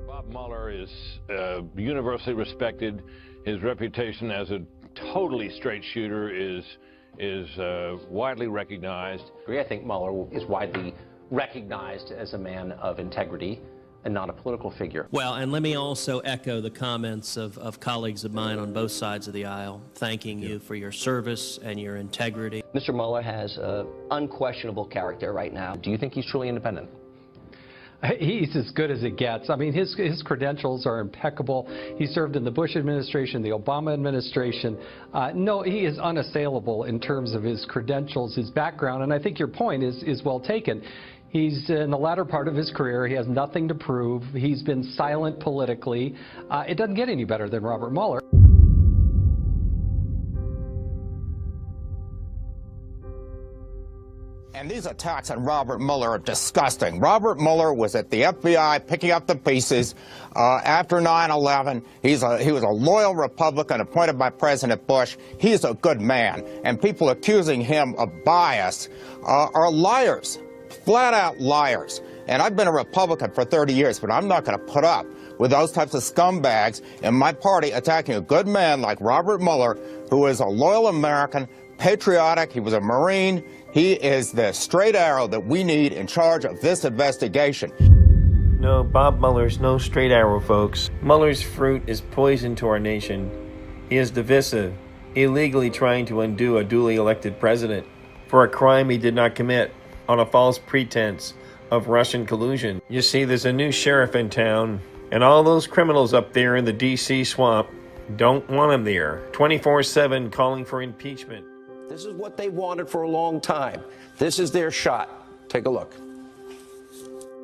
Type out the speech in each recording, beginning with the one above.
Bob Mueller is universally respected. His reputation as a totally straight shooter is widely recognized. I think Mueller is widely recognized as a man of integrity and not a political figure. Well, and let me also echo the comments of colleagues of mine on both sides of the aisle, thanking you for your service and your integrity. Mr. Mueller has unquestionable character right now. Do you think he's truly independent? He's as good as it gets. I mean, his credentials are impeccable. He served in the Bush administration, the Obama administration. No, he is unassailable in terms of his credentials, his background, and I think your point is well taken. He's in the latter part of his career. He has nothing to prove. He's been silent politically. It doesn't get any better than Robert Mueller. And these attacks on Robert Mueller are disgusting. Robert Mueller was at the FBI picking up the pieces after 9/11. He was a loyal Republican appointed by President Bush. He's a good man. And people accusing him of bias are liars, flat-out liars. And I've been a Republican for 30 years, but I'm not going to put up with those types of scumbags in my party attacking a good man like Robert Mueller, who is a loyal American, patriotic. He was a Marine. He is the straight arrow that we need in charge of this investigation. No, Bob Mueller's no straight arrow, folks. Mueller's fruit is poison to our nation. He is divisive, illegally trying to undo a duly elected president for a crime he did not commit on a false pretense of Russian collusion. You see, there's a new sheriff in town, and all those criminals up there in the D.C. swamp don't want him there, 24/7 calling for impeachment. This is what they wanted for a long time. This is their shot. Take a look.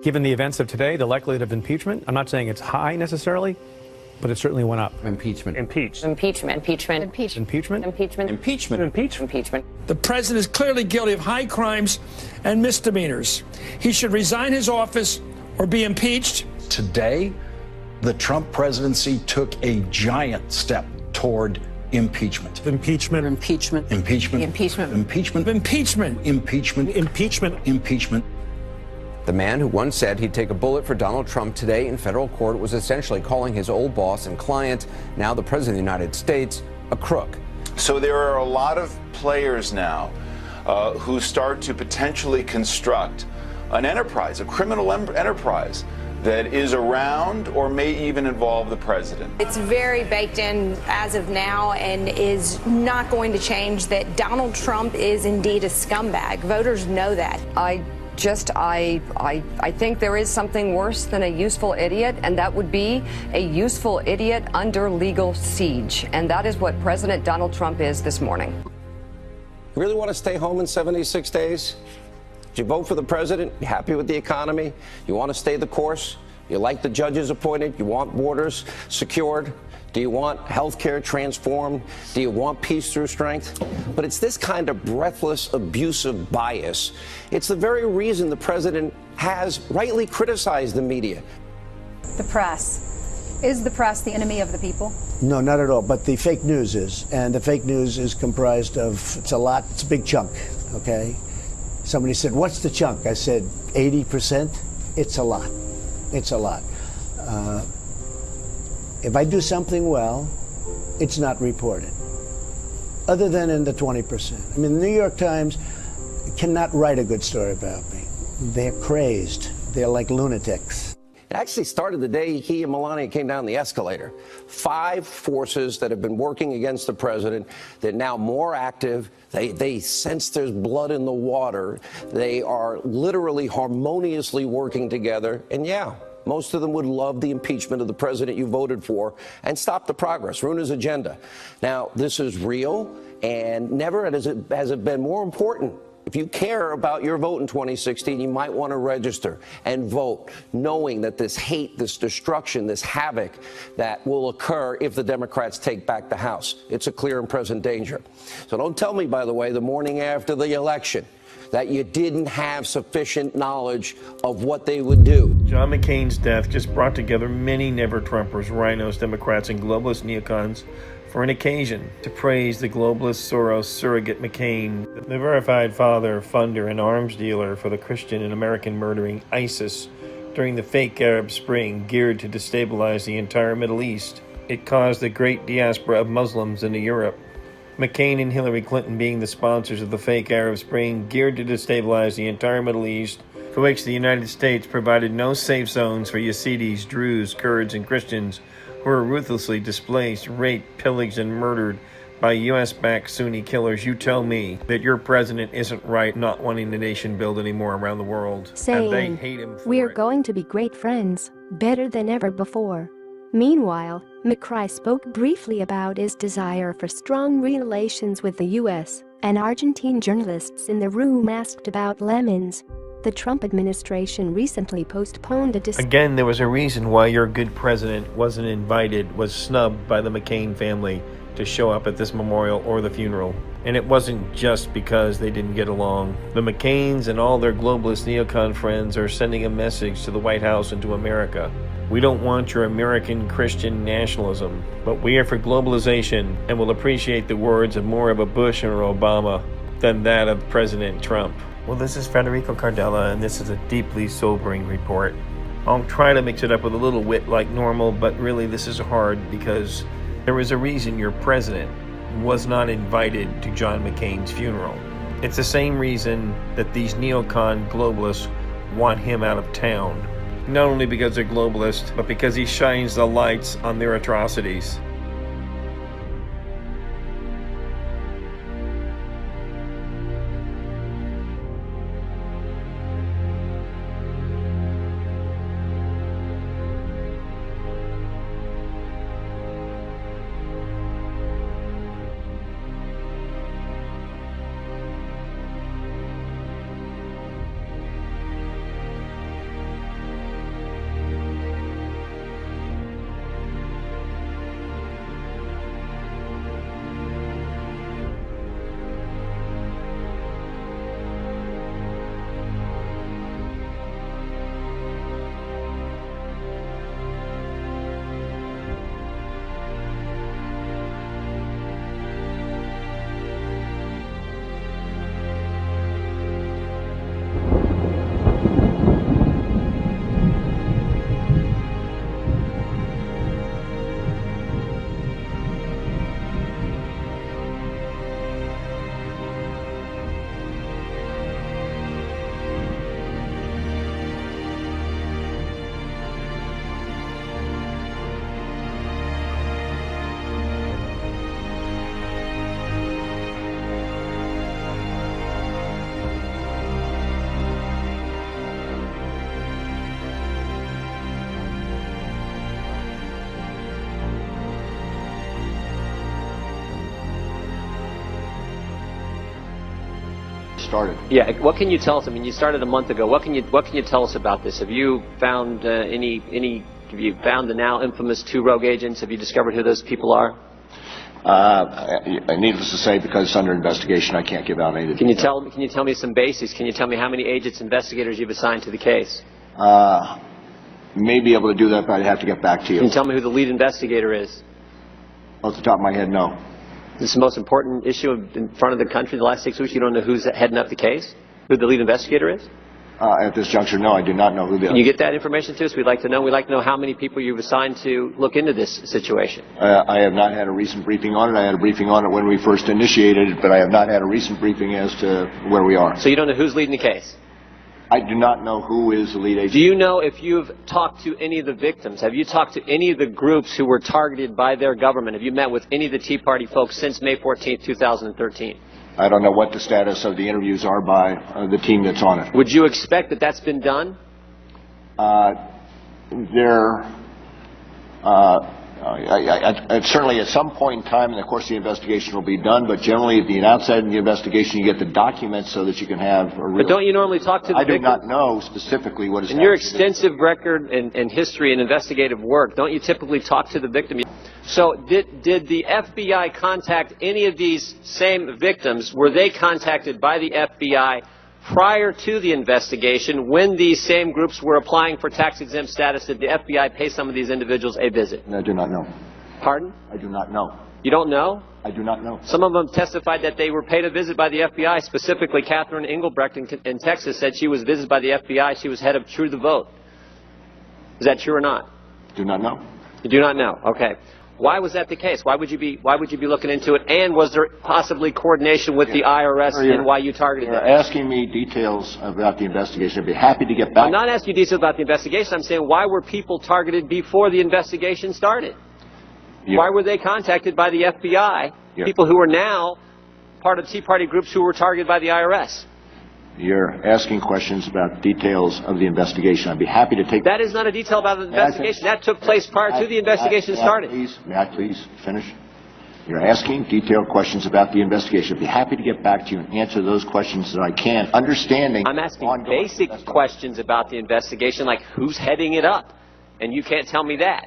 Given the events of today, the likelihood of impeachment, I'm not saying it's high necessarily, but it certainly went up. Impeachment. Impeached. Impeachment. Impeachment. Impeachment. Impeachment. Impeachment. Impeachment. The president is clearly guilty of high crimes and misdemeanors. He should resign his office or be impeached. Today, the Trump presidency took a giant step toward impeachment. Impeachment. Impeachment. Impeachment. Impeachment. Impeachment. Impeachment. Impeachment. Impeachment. Impeachment. The man who once said he'd take a bullet for Donald Trump today in federal court was essentially calling his old boss and client, now the President of the United States, a crook. So there are a lot of players now who start to potentially construct an enterprise, a criminal enterprise, that is around or may even involve the president. It's very baked in as of now and is not going to change that Donald Trump is indeed a scumbag. Voters know that. I think there is something worse than a useful idiot, and that would be a useful idiot under legal siege. And that is what President Donald Trump is this morning. You really want to stay home in 76 days? Did you vote for the president? You happy with the economy? You want to stay the course? You like the judges appointed? You want borders secured? Do you want health care transformed? Do you want peace through strength? But it's this kind of breathless, abusive bias. It's the very reason the president has rightly criticized the media. The press. Is the press the enemy of the people? No, not at all. But the fake news is. And the fake news is comprised of, it's a lot, it's a big chunk, okay? Somebody said, what's the chunk? I said, 80%. It's a lot. It's a lot. If I do something well, it's not reported, other than in the 20%. I mean, the New York Times cannot write a good story about me. They're crazed. They're like lunatics. It actually started the day he and Melania came down the escalator. 5 forces that have been working against the president. They're now more active. They sense there's blood in the water. They are literally harmoniously working together. And yeah, most of them would love the impeachment of the president you voted for and stop the progress, ruin his agenda. Now, this is real, and never has it been more important. If you care about your vote in 2016, you might want to register and vote, knowing that this hate, this destruction, this havoc that will occur if the Democrats take back the House. It's a clear and present danger. So don't tell me, by the way, the morning after the election, that you didn't have sufficient knowledge of what they would do. John McCain's death just brought together many never-Trumpers, rhinos, Democrats, and globalist neocons for an occasion to praise the globalist Soros surrogate McCain, the verified father, funder, and arms dealer for the Christian and American murdering ISIS, during the fake Arab Spring geared to destabilize the entire Middle East. It caused a great diaspora of Muslims into Europe. McCain and Hillary Clinton being the sponsors of the fake Arab Spring geared to destabilize the entire Middle East, for which the United States provided no safe zones for Yazidis, Druze, Kurds, and Christians who were ruthlessly displaced, raped, pillaged, and murdered by U.S.-backed Sunni killers. You tell me that your president isn't right not wanting the nation build anymore around the world. Saying, and they hate him for we're it. going to be great friends, better than ever before. Meanwhile, McCry spoke briefly about his desire for strong relations with the U.S., and Argentine journalists in the room asked about lemons. The Trump administration recently postponed a Again, there was a reason why your good president wasn't invited, was snubbed by the McCain family to show up at this memorial or the funeral. And it wasn't just because they didn't get along. The McCains and all their globalist neocon friends are sending a message to the White House and to America. We don't want your American Christian nationalism, but we are for globalization and will appreciate the words of more of a Bush or Obama than that of President Trump. Well, this is Federico Cardella, and this is a deeply sobering report. I'll try to mix it up with a little wit like normal, but really this is hard because there is a reason your president was not invited to John McCain's funeral. It's the same reason that these neocon globalists want him out of town. Not only because they're globalists, but because he shines the lights on their atrocities. Started. Yeah, what can you tell us? I mean, you started a month ago. What can you tell us about this? Have you found have you found the now infamous 2 rogue agents? Have you discovered who those people are? Needless to say, because it's under investigation, I can't give out any. Can you tell me some basics? Can you tell me how many agents, investigators you've assigned to the case? May be able to do that, but I'd have to get back to you. Can you tell me who the lead investigator is? Off the top of my head, no. This is the most important issue in front of the country the last 6 weeks. You don't know who's heading up the case? Who the lead investigator is? At this juncture, no, I do not know who the. Can you get that information to us? We'd like to know. We'd like to know how many people you've assigned to look into this situation. I have not had a recent briefing on it. I had a briefing on it when we first initiated it, but I have not had a recent briefing as to where we are. So you don't know who's leading the case? I do not know who is the lead agent. Do you know if you've talked to any of the victims? Have you talked to any of the groups who were targeted by their government? Have you met with any of the Tea Party folks since May 14th, 2013? I don't know what the status of the interviews are by the team that's on it. Would you expect that that's been done? Certainly at some point in time, and of course the investigation will be done, but generally at the outset of the investigation you get the documents so that you can have a real... But don't you normally talk to the I do victims? not know specifically what is In your extensive record and history and investigative work, don't you typically talk to the victim? So did the FBI contact any of these same victims? Were they contacted by the FBI prior to the investigation when these same groups were applying for tax-exempt status? Did the FBI pay some of these individuals a visit? I do not know. Pardon? I do not know. You don't know? I do not know. Some of them testified that they were paid a visit by the FBI. Specifically, Catherine Engelbrecht in Texas said she was visited by the FBI. She was head of True the Vote. Is that true or not? Do not know. You do not know. Okay. Why was that the case? Why would you be looking into it? And was there possibly coordination with the IRS in why you targeted them? You're asking me details about the investigation. I'd be happy to get back. I'm not asking you details about the investigation. I'm saying, why were people targeted before the investigation started? Why were they contacted by the FBI? People who are now part of Tea Party groups who were targeted by the IRS. You're asking questions about details of the investigation. I'd be happy to take. That is not a detail about the investigation. That took place prior to the investigation started. May I please finish? You're asking detailed questions about the investigation. I'd be happy to get back to you and answer those questions that I can, understanding. I'm asking basic questions about the investigation, like who's heading it up, and you can't tell me that.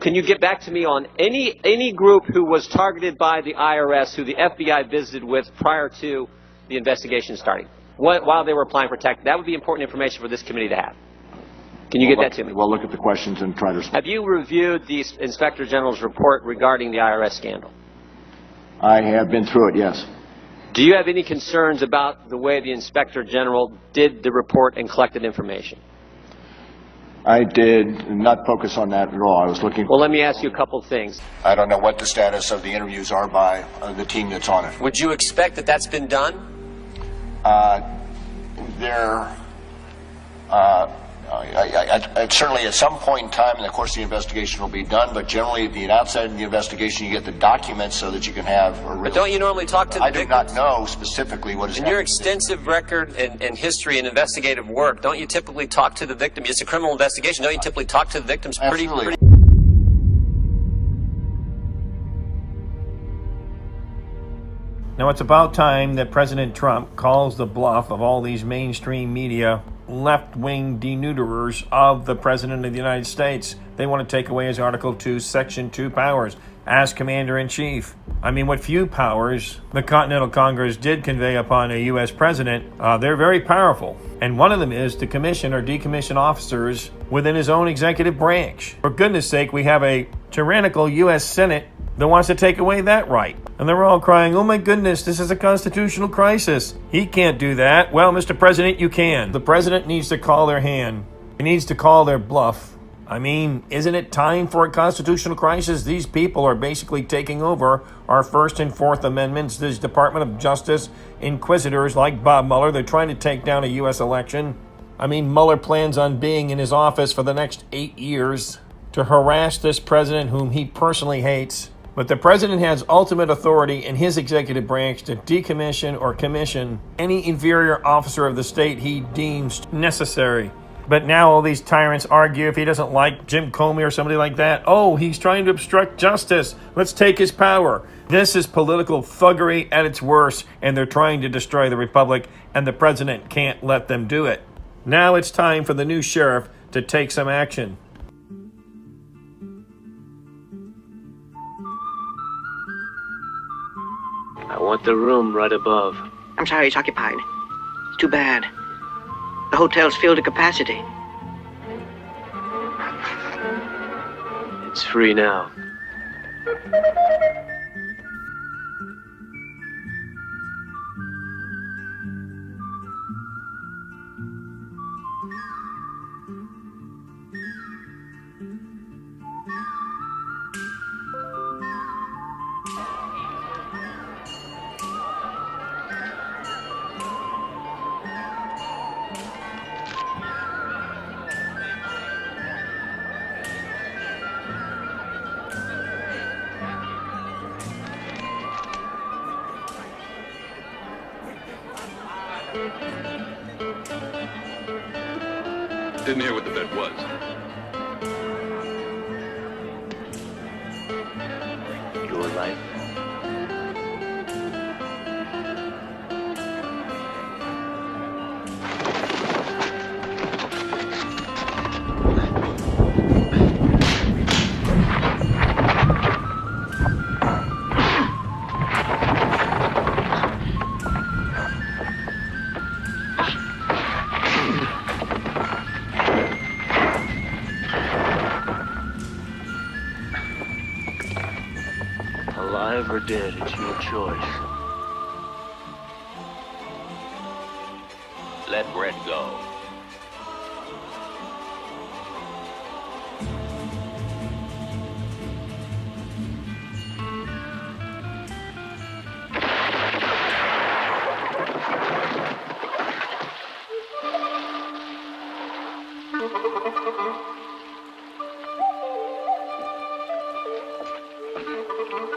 Can you get back to me on any group who was targeted by the IRS, who the FBI visited with prior to the investigation starting? While they were applying for tax? That would be important information for this committee to have. Can you get that to me? We'll look at the questions and try to respond. Have you reviewed the Inspector General's report regarding the IRS scandal? I have been through it, yes. Do you have any concerns about the way the Inspector General did the report and collected information? I did not focus on that at all. I was looking. Well, let me ask you a couple things. I don't know what the status of the interviews are by the team that's on it. Would you expect that that's been done? Certainly at some point in time in the course of the investigation will be done, but generally at the outside of the investigation you get the documents so that you can have a real... But don't you normally talk to the victims? I do not know specifically what is happening. In your extensive record and history and investigative work, don't you typically talk to the victim? It's a criminal investigation. Don't you typically talk to the victims pretty... Now, it's about time that President Trump calls the bluff of all these mainstream media left-wing denuders of the President of the United States. They want to take away his Article 2, Section 2 powers as Commander-in-Chief. I mean, what few powers the Continental Congress did convey upon a U.S. president, they're very powerful. And one of them is to commission or decommission officers within his own executive branch. For goodness sake, we have a tyrannical U.S. Senate that wants to take away that right. And they're all crying, oh my goodness, this is a constitutional crisis. He can't do that. Well, Mr. President, you can. The president needs to call their hand. He needs to call their bluff. I mean, isn't it time for a constitutional crisis? These people are basically taking over our First and Fourth Amendments. These Department of Justice inquisitors like Bob Mueller, they're trying to take down a U.S. election. I mean, Mueller plans on being in his office for the next 8 years to harass this president whom he personally hates. But the president has ultimate authority in his executive branch to decommission or commission any inferior officer of the state he deems necessary. But now all these tyrants argue if he doesn't like Jim Comey or somebody like that, oh, he's trying to obstruct justice. Let's take his power. This is political thuggery at its worst, and they're trying to destroy the republic, and the president can't let them do it. Now it's time for the new sheriff to take some action. I want the room right above. I'm sorry, it's occupied. It's too bad. The hotel's filled to capacity. It's free now. Didn't hear what the bet was. Your life. Alive or dead, it's your choice. Let Brett go. $2,000.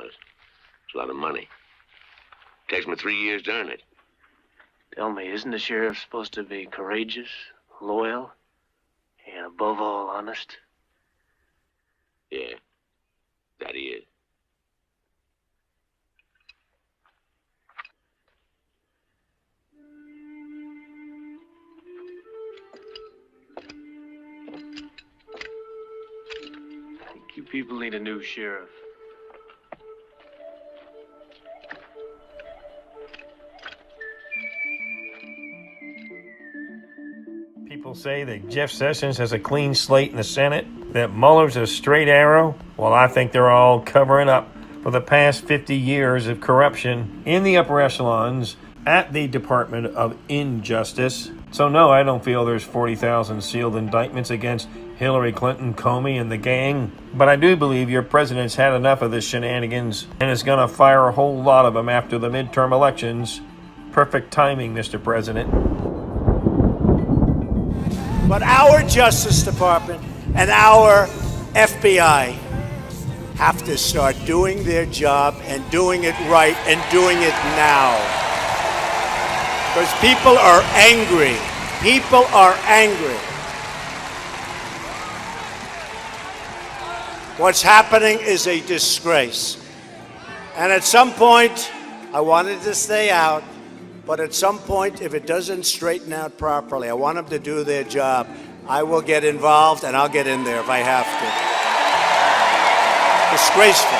It's a lot of money. Takes me 3 years to earn it. Tell me, isn't the sheriff supposed to be courageous, loyal, and above all, honest? Yeah, that he is. I think you people need a new sheriff. People say that Jeff Sessions has a clean slate in the Senate, that Mueller's a straight arrow. Well, I think they're all covering up for the past 50 years of corruption in the upper echelons at the Department of Injustice. So no, I don't feel there's 40,000 sealed indictments against Hillary Clinton, Comey, and the gang. But I do believe your president's had enough of this shenanigans and is going to fire a whole lot of them after the midterm elections. Perfect timing, Mr. President. But our Justice Department and our FBI have to start doing their job and doing it right and doing it now. Because people are angry. People are angry. What's happening is a disgrace. And at some point, I wanted to stay out. But at some point, if it doesn't straighten out properly, I want them to do their job. I will get involved, and I'll get in there if I have to. Disgraceful.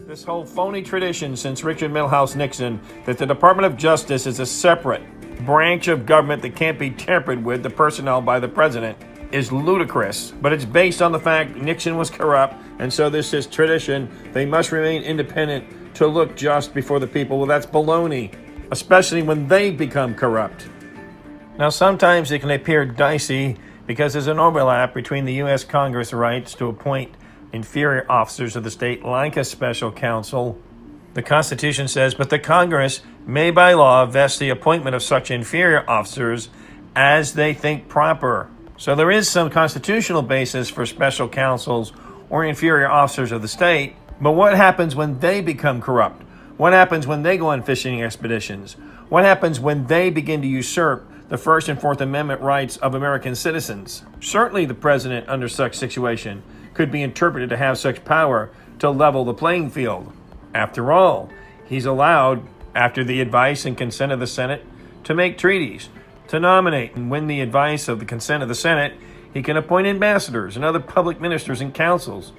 This whole phony tradition since Richard Milhouse Nixon that the Department of Justice is a separate branch of government that can't be tampered with, the personnel by the president, is ludicrous. But it's based on the fact Nixon was corrupt, and so this is tradition. They must remain independent to look just before the people. Well, that's baloney, especially when they become corrupt. Now, sometimes it can appear dicey because there's an overlap between the U.S. Congress rights to appoint inferior officers of the state like a special counsel. The Constitution says, but the Congress may by law vest the appointment of such inferior officers as they think proper. So there is some constitutional basis for special counsels or inferior officers of the state. But what happens when they become corrupt? What happens when they go on fishing expeditions? What happens when they begin to usurp the First and Fourth Amendment rights of American citizens? Certainly the president under such situation could be interpreted to have such power to level the playing field. After all, he's allowed, after the advice and consent of the Senate, to make treaties, to nominate, and when the advice of the consent of the Senate, he can appoint ambassadors and other public ministers and councils,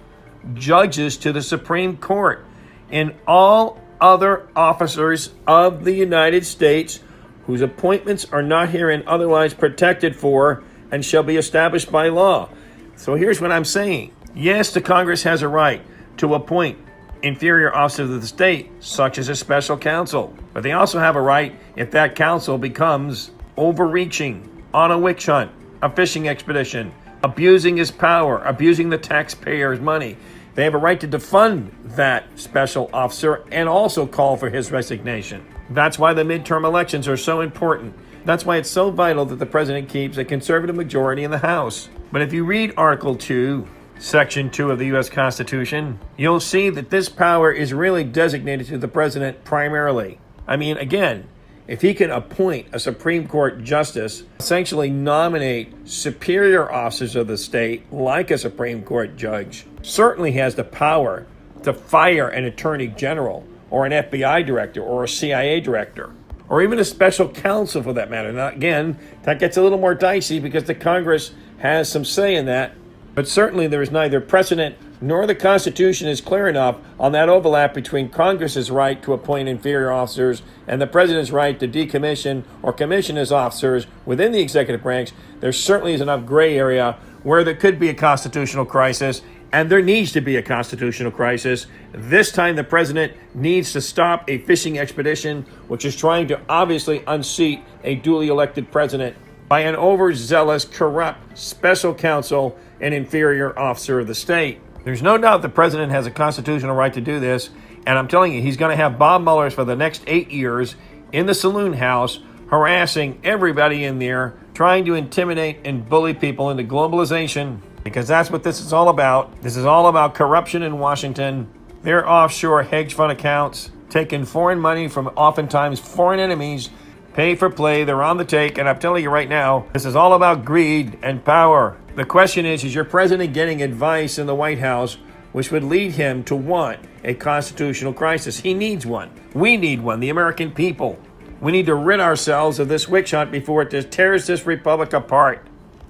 judges to the Supreme Court, and all other officers of the United States whose appointments are not herein otherwise protected for and shall be established by law. So here's what I'm saying. Yes, the Congress has a right to appoint inferior officers of the state, such as a special counsel. But they also have a right if that counsel becomes overreaching, on a witch hunt, a fishing expedition, abusing his power, abusing the taxpayers' money. They have a right to defund that special officer and also call for his resignation. That's why the midterm elections are so important. That's why it's so vital that the president keeps a conservative majority in the House. But if you read Article 2, Section 2 of the U.S. Constitution, you'll see that this power is really designated to the president primarily. I mean, again, if he can appoint a Supreme Court justice, essentially nominate superior officers of the state, like a Supreme Court judge, certainly has the power to fire an attorney general or an FBI director or a CIA director, or even a special counsel for that matter. Now, again, that gets a little more dicey because the Congress has some say in that, but certainly there is neither precedent nor the Constitution is clear enough on that overlap between Congress's right to appoint inferior officers and the president's right to decommission or commission his officers within the executive branch. There certainly is enough gray area where there could be a constitutional crisis, and there needs to be a constitutional crisis. This time the president needs to stop a fishing expedition, which is trying to obviously unseat a duly elected president by an overzealous, corrupt special counsel and inferior officer of the state. There's no doubt the president has a constitutional right to do this, and I'm telling you, he's going to have Bob Mueller for the next 8 years in the saloon house, harassing everybody in there, trying to intimidate and bully people into globalization, because that's what this is all about. This is all about corruption in Washington, their offshore hedge fund accounts, taking foreign money from oftentimes foreign enemies, pay for play, they're on the take, and I'm telling you right now, this is all about greed and power. The question is your president getting advice in the White House which would lead him to want a constitutional crisis? He needs one. We need one, the American people. We need to rid ourselves of this witch hunt before it just tears this republic apart.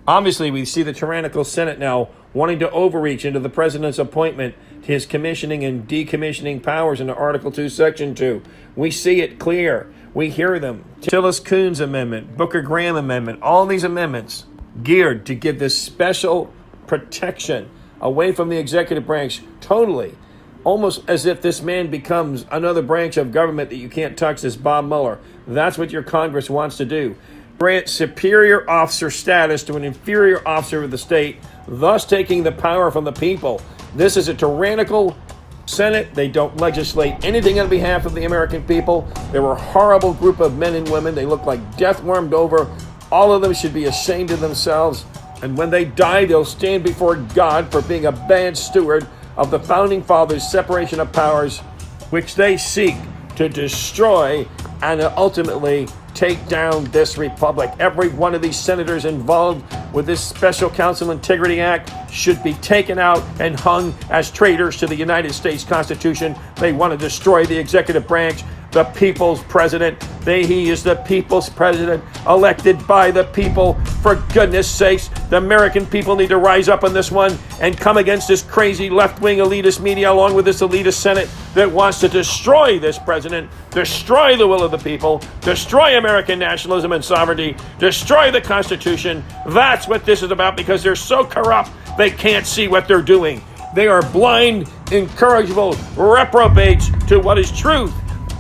Obviously, we see the tyrannical Senate now wanting to overreach into the president's appointment to his commissioning and decommissioning powers under Article 2, Section 2. We see it clear. We hear them. Tillis Coons Amendment, Booker Graham Amendment, all these amendments geared to give this special protection away from the executive branch totally, almost as if this man becomes another branch of government that you can't touch, this Bob Mueller. That's what your Congress wants to do. Grant superior officer status to an inferior officer of the state, thus taking the power from the people. This is a tyrannical Senate. They don't legislate anything on behalf of the American people. They're a horrible group of men and women. They look like death warmed over. All of them should be ashamed of themselves. And when they die, they'll stand before God for being a bad steward of the Founding Fathers' separation of powers, which they seek to destroy and ultimately take down this republic. Every one of these senators involved with this Special Counsel Integrity Act should be taken out and hung as traitors to the United States Constitution. They want to destroy the executive branch, the people's president. He is the people's president, elected by the people. For goodness sakes, the American people need to rise up on this one and come against this crazy left-wing elitist media along with this elitist Senate that wants to destroy this president, destroy the will of the people, destroy American nationalism and sovereignty, destroy the Constitution. That's what this is about, because they're so corrupt they can't see what they're doing. They are blind, incorrigible reprobates to what is truth.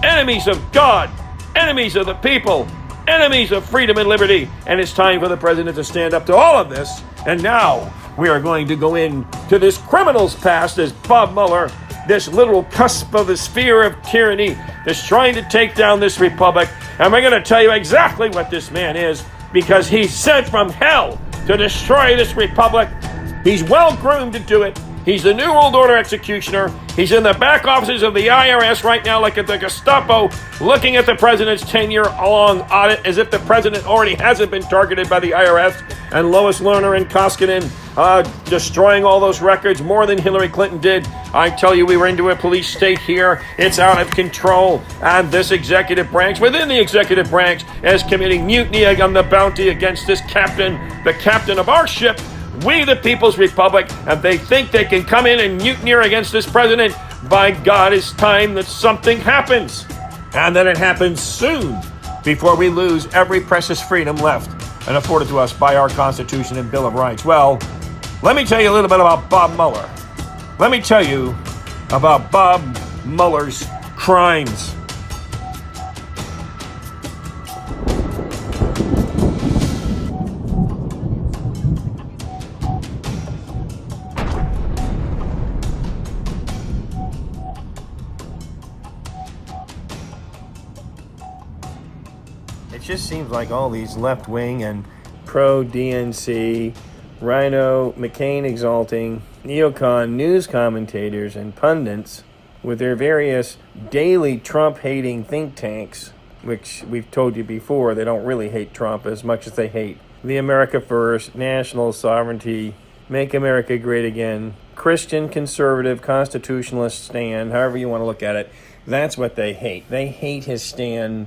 Enemies of God, enemies of the people, enemies of freedom and liberty. And it's time for the president to stand up to all of this. And now we are going to go into this criminal's past, this Bob Mueller, this literal cusp of the sphere of tyranny that's trying to take down this republic. And we're going to tell you exactly what this man is, because he's sent from hell to destroy this republic. He's well groomed to do it. He's the New World Order executioner. He's in the back offices of the IRS right now, like at the Gestapo, looking at the president's 10-year-long audit as if the president already hasn't been targeted by the IRS. And Lois Lerner and Koskinen destroying all those records more than Hillary Clinton did. I tell you, we were into a police state here. It's out of control. And this executive branch, within the executive branch, is committing mutiny on the bounty against this captain, the captain of our ship, we the People's Republic, and they think they can come in and mutineer against this president. By God, it's time that something happens, and that it happens soon, before we lose every precious freedom left and afforded to us by our Constitution and Bill of Rights. Well, let me tell you a little bit about Bob Mueller. Let me tell you about Bob Mueller's crimes. It just seems like all these left-wing and pro-DNC, Rhino, McCain-exalting, neocon news commentators and pundits with their various daily Trump-hating think tanks, which we've told you before, they don't really hate Trump as much as they hate the America First, national sovereignty, Make America Great Again, Christian conservative constitutionalist stand, however you want to look at it. That's what they hate. They hate his stand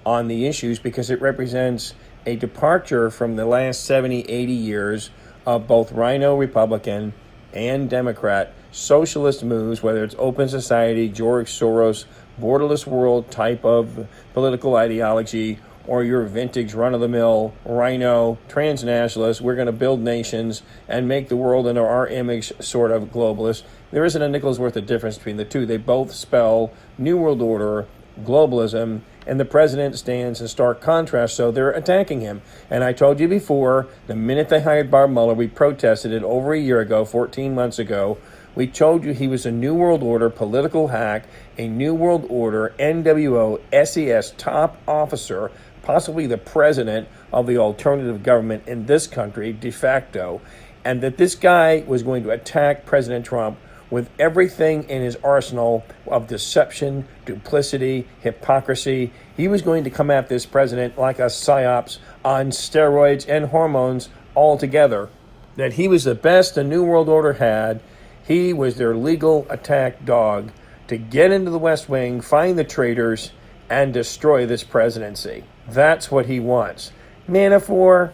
on the issues because it represents a departure from the last 70, 80 years of both Rhino Republican and Democrat socialist moves, whether it's open society, George Soros, borderless world type of political ideology, or your vintage run-of-the-mill Rhino transnationalist, we're going to build nations and make the world into our image sort of globalist. There isn't a nickel's worth of difference between the two. They both spell New World Order, globalism, and the president stands in stark contrast, so they're attacking him. And I told you before, the minute they hired Bob Mueller, we protested it over a year ago, 14 months ago, We told you he was a New World Order political hack, a New World Order NWO SES top officer, possibly the president of the alternative government in this country de facto, and that this guy was going to attack President Trump with everything in his arsenal of deception, duplicity, hypocrisy. He was going to come at this president like a psyops on steroids and hormones all together. That he was the best the New World Order had. He was their legal attack dog to get into the West Wing, find the traitors, and destroy this presidency. That's what he wants. Manafort,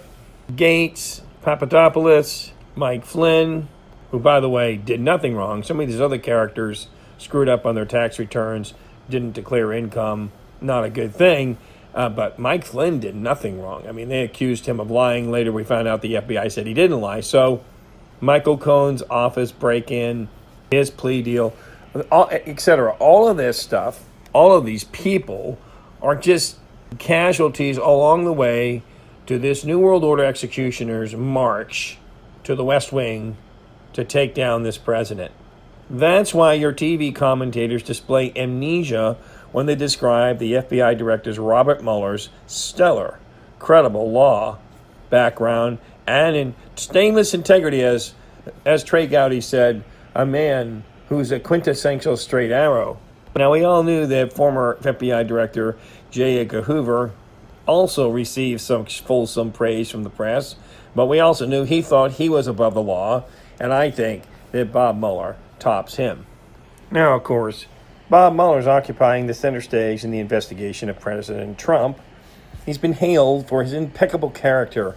Gates, Papadopoulos, Mike Flynn, who, by the way, did nothing wrong. Some of these other characters screwed up on their tax returns, didn't declare income, not a good thing. But Mike Flynn did nothing wrong. I mean, they accused him of lying. Later, we found out the FBI said he didn't lie. So, Michael Cohen's office break-in, his plea deal, etc. All of this stuff, all of these people are just casualties along the way to this New World Order executioner's march to the West Wing to take down this president. That's why your TV commentators display amnesia when they describe the FBI director's Robert Mueller's stellar, credible law background and in stainless integrity, as Trey Gowdy said, a man who's a quintessential straight arrow. Now, we all knew that former FBI director J. Edgar Hoover also received some fulsome praise from the press, but we also knew he thought he was above the law, and I think that Bob Mueller tops him. Now, of course, Bob Mueller's occupying the center stage in the investigation of President Trump. He's been hailed for his impeccable character.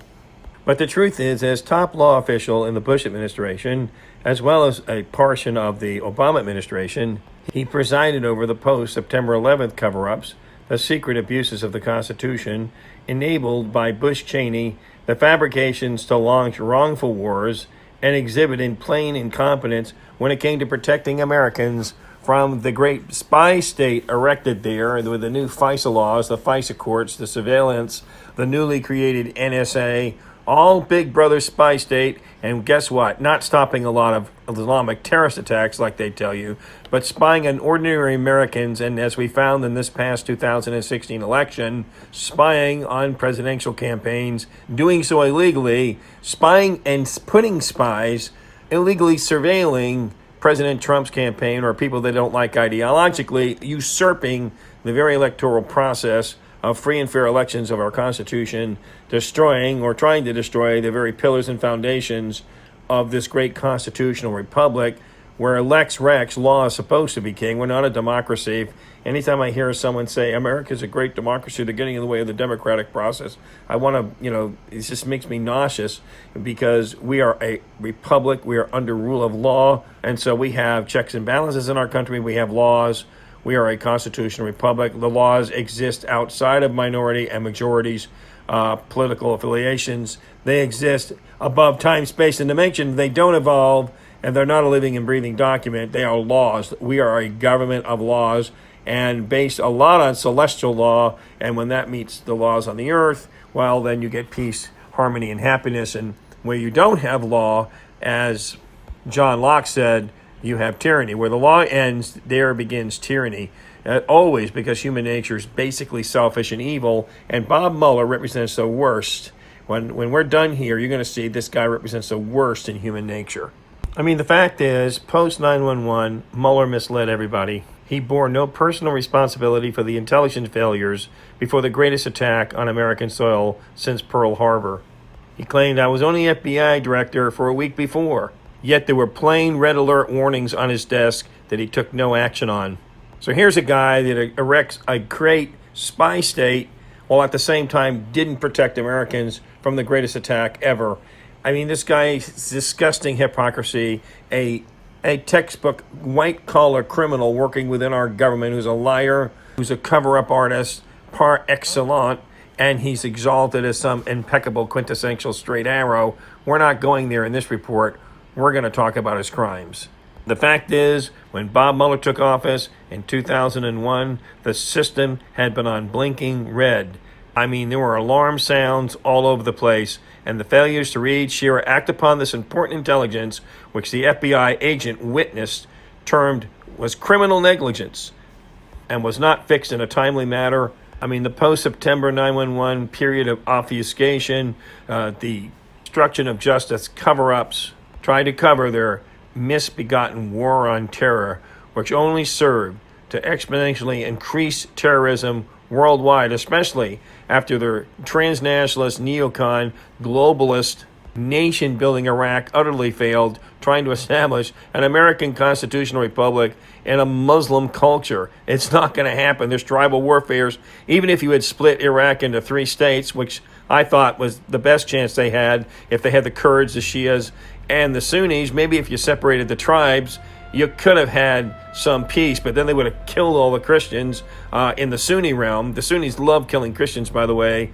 But the truth is, as top law official in the Bush administration, as well as a portion of the Obama administration, he presided over the post-September 11th cover-ups, the secret abuses of the Constitution, enabled by Bush-Cheney, the fabrications to launch wrongful wars, and exhibit in plain incompetence when it came to protecting Americans from the great spy state erected there with the new FISA laws, the FISA courts, the surveillance, the newly created NSA, all big brother spy state, and guess what? Not stopping a lot of Islamic terrorist attacks like they tell you, but spying on ordinary Americans, and as we found in this past 2016 election, spying on presidential campaigns, doing so illegally, spying and putting spies, illegally surveilling President Trump's campaign or people they don't like ideologically, usurping the very electoral process of free and fair elections of our Constitution, destroying or trying to destroy the very pillars and foundations of this great constitutional republic where Lex Rex, law is supposed to be king. We're not a democracy. Anytime I hear someone say America's a great democracy, they're getting in the way of the democratic process. I want to, it just makes me nauseous because we are a republic. We are under rule of law. And so we have checks and balances in our country. We have laws. We are a constitutional republic. The laws exist outside of minority and majorities' political affiliations. They exist above time, space, and dimension. They don't evolve, and they're not a living and breathing document. They are laws. We are a government of laws, and based a lot on celestial law. And when that meets the laws on the earth, well, then you get peace, harmony, and happiness. And where you don't have law, as John Locke said, you have tyranny. Where the law ends, there begins tyranny. Always, because human nature is basically selfish and evil. And Bob Mueller represents the worst. When we're done here, you're going to see this guy represents the worst in human nature. I mean, the fact is, post 9/11, Mueller misled everybody. He bore no personal responsibility for the intelligence failures before the greatest attack on American soil since Pearl Harbor. He claimed I was only FBI director for a week before. Yet there were plain red alert warnings on his desk that he took no action on. So here's a guy that erects a great spy state while at the same time didn't protect Americans from the greatest attack ever. I mean, this guy's disgusting hypocrisy, a textbook white-collar criminal working within our government who's a liar, who's a cover-up artist par excellence, and he's exalted as some impeccable quintessential straight arrow. We're not going there in this report. We're going to talk about his crimes. The fact is, when Bob Mueller took office in 2001, the system had been on blinking red. I mean, there were alarm sounds all over the place, and the failures to read, share, or act upon this important intelligence, which the FBI agent witnessed, termed was criminal negligence, and was not fixed in a timely manner. I mean, the post-September 9/11 period of obfuscation, the obstruction of justice cover-ups, tried to cover their misbegotten war on terror, which only served to exponentially increase terrorism worldwide, especially after their transnationalist, neocon, globalist, nation-building Iraq utterly failed, trying to establish an American constitutional republic and a Muslim culture. It's not going to happen. There's tribal warfares. Even if you had split Iraq into 3 states, which I thought was the best chance they had, if they had the Kurds, the Shias, and the Sunnis, maybe if you separated the tribes, you could have had some peace, but then they would have killed all the Christians in the Sunni realm. The Sunnis love killing Christians, by the way.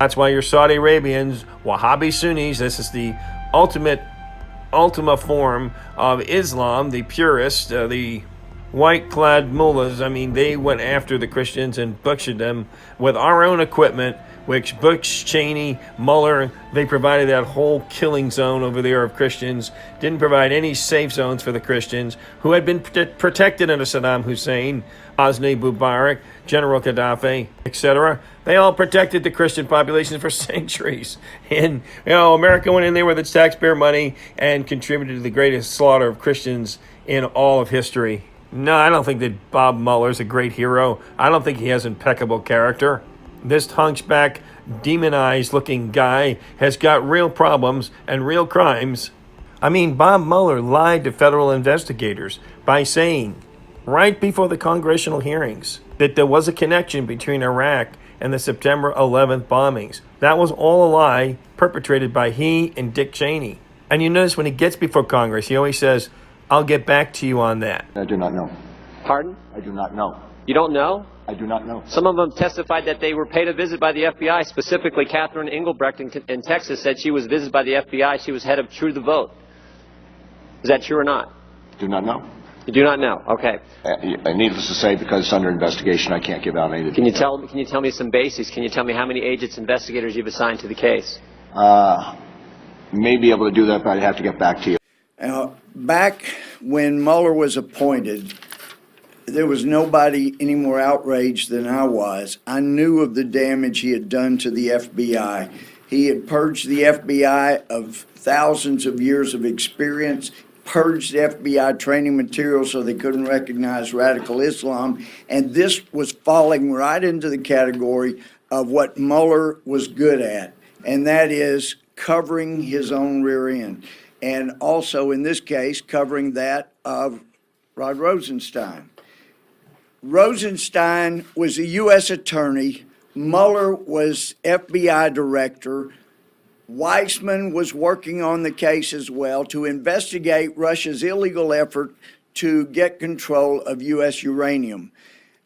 That's why your Saudi Arabians, Wahhabi Sunnis, this is the ultima form of Islam, the purists, the white-clad mullahs. I mean, they went after the Christians and butchered them with our own equipment, which Bush, Cheney, Mueller, they provided that whole killing zone over there of Christians, didn't provide any safe zones for the Christians who had been protected under Saddam Hussein, Hosni Mubarak, General Gaddafi, etc. They all protected the Christian population for centuries. And, America went in there with its taxpayer money and contributed to the greatest slaughter of Christians in all of history. No, I don't think that Bob Mueller's a great hero. I don't think he has impeccable character. This hunchback, demonized-looking guy has got real problems and real crimes. I mean, Bob Mueller lied to federal investigators by saying, right before the congressional hearings, that there was a connection between Iraq and the September 11th bombings. That was all a lie perpetrated by he and Dick Cheney. And you notice when he gets before Congress, he always says, I'll get back to you on that. I do not know. Pardon? I do not know. You don't know? I do not know. Some of them testified that they were paid a visit by the FBI. Specifically, Catherine Engelbrecht in Texas said she was visited by the FBI. She was head of True the Vote. Is that true or not? Do not know. You do not know. Okay. Needless to say, because it's under investigation, I can't give out any. Can you tell me some basics? Can you tell me how many agents, investigators you've assigned to the case? May be able to do that, but I'd have to get back to you. Now, back when Mueller was appointed, there was nobody any more outraged than I was. I knew of the damage he had done to the FBI. He had purged the FBI of thousands of years of experience, purged the FBI training materials so they couldn't recognize radical Islam, and this was falling right into the category of what Mueller was good at, and that is covering his own rear end, and also in this case covering that of Rod Rosenstein. Rosenstein was a U.S. attorney. Mueller was FBI director. Weissman was working on the case as well to investigate Russia's illegal effort to get control of U.S. uranium.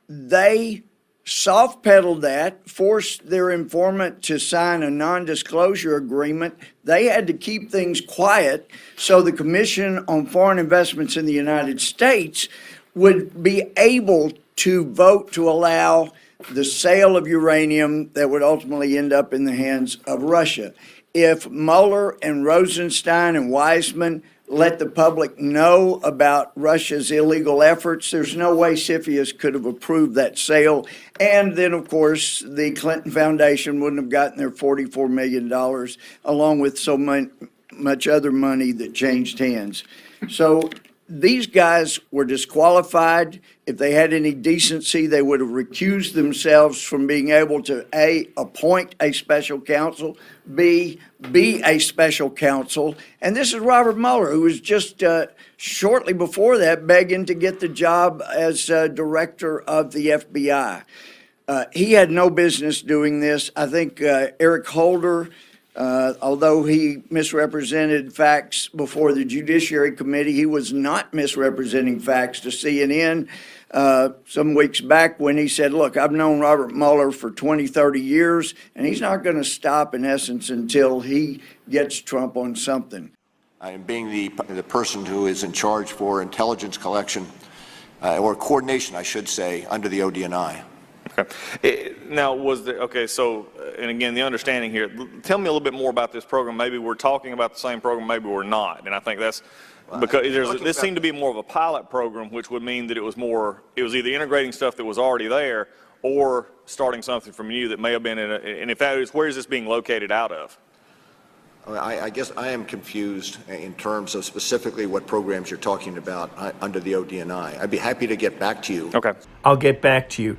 They soft-pedaled that, forced their informant to sign a non-disclosure agreement. They had to keep things quiet so the Commission on Foreign Investments in the United States would be able to vote to allow the sale of uranium that would ultimately end up in the hands of Russia. If Mueller and Rosenstein and Weissman let the public know about Russia's illegal efforts, there's no way CFIUS could have approved that sale. And then, of course, the Clinton Foundation wouldn't have gotten their $44 million, along with so much other money that changed hands. So these guys were disqualified. If they had any decency, they would have recused themselves from being able to A, appoint a special counsel, B, be a special counsel. And this is Robert Mueller, who was just shortly before that begging to get the job as director of the FBI. He had no business doing this. I think Eric Holder, although he misrepresented facts before the Judiciary Committee, he was not misrepresenting facts to CNN some weeks back when he said, look, I've known Robert Mueller for 20, 30 years, and he's not going to stop, in essence, until he gets Trump on something. I am being the person who is in charge for intelligence collection, or coordination, I should say, under the ODNI. Okay. Now, and again, the understanding here, tell me a little bit more about this program. Maybe we're talking about the same program, maybe we're not. And I think that's because this seemed to be more of a pilot program, which would mean that it was either integrating stuff that was already there or starting something from new that may have been and if that is, where is this being located out of? I guess I am confused in terms of specifically what programs you're talking about under the ODNI. I'd be happy to get back to you. Okay. I'll get back to you.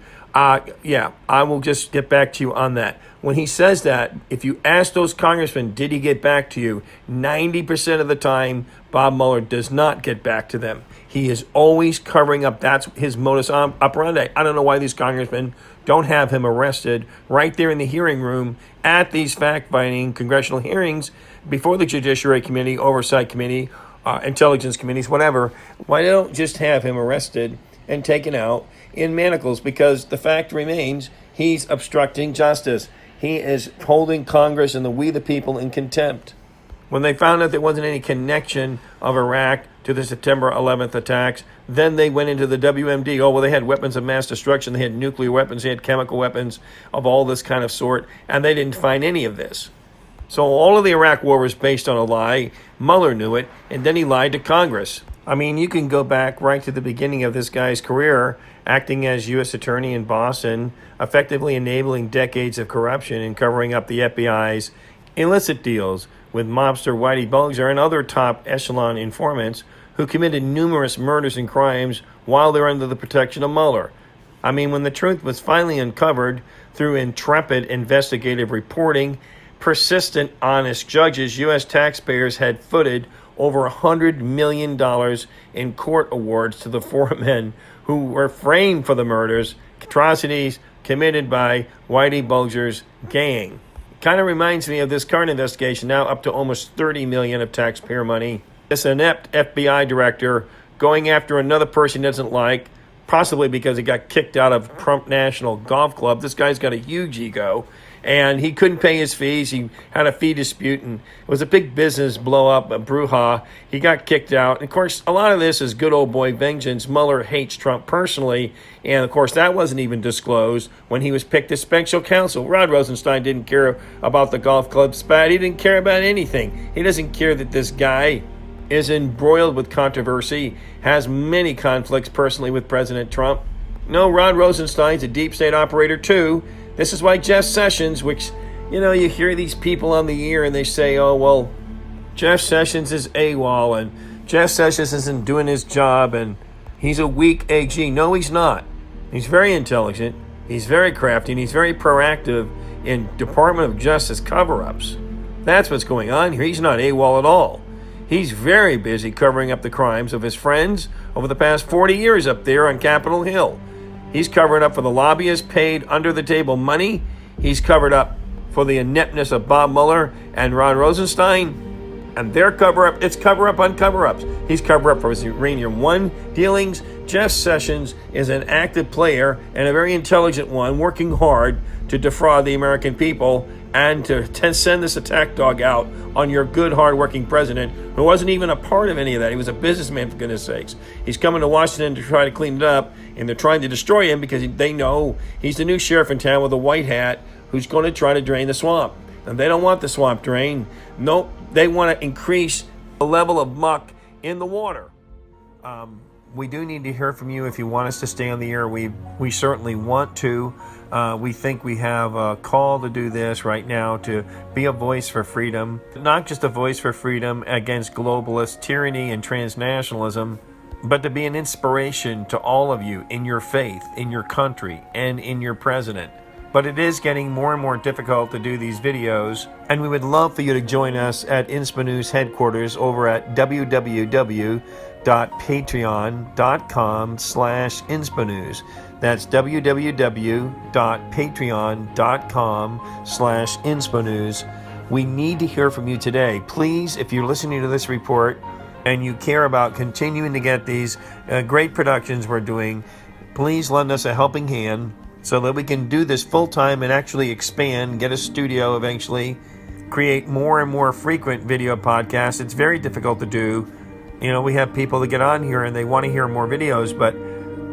Yeah, I will just get back to you on that. When he says that, if you ask those congressmen, did he get back to you? 90% of the time, Bob Mueller does not get back to them. He is always covering up. That's his modus operandi. I don't know why these congressmen don't have him arrested right there in the hearing room at these fact-finding congressional hearings before the Judiciary Committee, Oversight Committee, Intelligence Committees, whatever. Why don't just have him arrested and taken out in manacles? Because the fact remains, he's obstructing justice. He is holding Congress and we the people in contempt. When they found out there wasn't any connection of Iraq to the September 11th attacks, then they went into the WMD. Oh, well, they had weapons of mass destruction. They had nuclear weapons. They had chemical weapons of all this kind of sort, and they didn't find any of this. So all of the Iraq war was based on a lie. Mueller knew it, and then he lied to Congress. I mean, you can go back right to the beginning of this guy's career, acting as U.S. Attorney in Boston, effectively enabling decades of corruption and covering up the FBI's illicit deals with mobster Whitey Bulger and other top echelon informants who committed numerous murders and crimes while they're under the protection of Mueller. I mean, when the truth was finally uncovered through intrepid investigative reporting, persistent, honest judges, U.S. taxpayers had footed over $100 million in court awards to the four men who were framed for the murders, atrocities committed by Whitey Bulger's gang. Kind of reminds me of this current investigation, now up to almost $30 million of taxpayer money. This inept FBI director going after another person he doesn't like, possibly because he got kicked out of Trump National Golf Club. This guy's got a huge ego, and he couldn't pay his fees. He had a fee dispute, and it was a big business blow-up, a brouhaha. He got kicked out. And, of course, a lot of this is good old boy vengeance. Mueller hates Trump personally, and, of course, that wasn't even disclosed when he was picked as special counsel. Rod Rosenstein didn't care about the golf club spat. He didn't care about anything. He doesn't care that this guy is embroiled with controversy, has many conflicts personally with President Trump. No, Rod Rosenstein's a deep state operator, too. This is why Jeff Sessions, which, you hear these people on the air and they say, oh, well, Jeff Sessions is AWOL and Jeff Sessions isn't doing his job and he's a weak AG. No, he's not. He's very intelligent, he's very crafty, and he's very proactive in Department of Justice cover-ups. That's what's going on here. He's not AWOL at all. He's very busy covering up the crimes of his friends over the past 40 years up there on Capitol Hill. He's covered up for the lobbyists paid under-the-table money. He's covered up for the ineptness of Bob Mueller and Ron Rosenstein. And their cover-up, it's cover-up on cover-ups. He's covered up for his Uranium One dealings. Jeff Sessions is an active player and a very intelligent one, working hard to defraud the American people and to send this attack dog out on your good, hard-working president who wasn't even a part of any of that. He was a businessman, for goodness sakes. He's coming to Washington to try to clean it up, and they're trying to destroy him because they know he's the new sheriff in town with a white hat who's going to try to drain the swamp. And they don't want the swamp drained. Nope, they want to increase the level of muck in the water. We do need to hear from you if you want us to stay on the air. We certainly want to. We think we have a call to do this right now, to be a voice for freedom, not just a voice for freedom against globalist tyranny and transnationalism, but to be an inspiration to all of you in your faith, in your country, and in your president. But it is getting more and more difficult to do these videos, and we would love for you to join us at INSPA News headquarters over at www.patreon.com/INSPAnews. That's www.patreon.com/INSPAnews. We need to hear from you today. Please, if you're listening to this report and you care about continuing to get these great productions we're doing, please lend us a helping hand so that we can do this full-time and actually expand, get a studio eventually, create more and more frequent video podcasts. It's very difficult to do. We have people that get on here and they want to hear more videos, but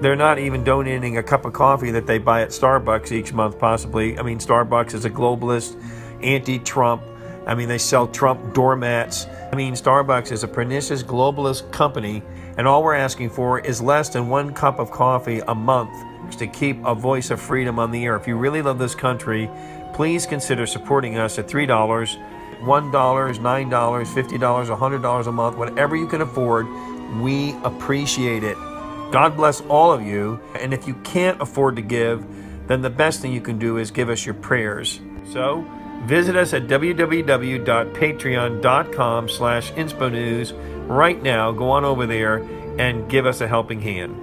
They're not even donating a cup of coffee that they buy at Starbucks each month, possibly. I mean, Starbucks is a globalist, anti-Trump. I mean, they sell Trump doormats. I mean, Starbucks is a pernicious globalist company, and all we're asking for is less than 1 cup of coffee a month to keep a voice of freedom on the air. If you really love this country, please consider supporting us at $3, $1, $9, $50, $100 a month, whatever you can afford. We appreciate it. God bless all of you. And if you can't afford to give, then the best thing you can do is give us your prayers. So visit us at www.patreon.com/InspoNews right now. Go on over there and give us a helping hand.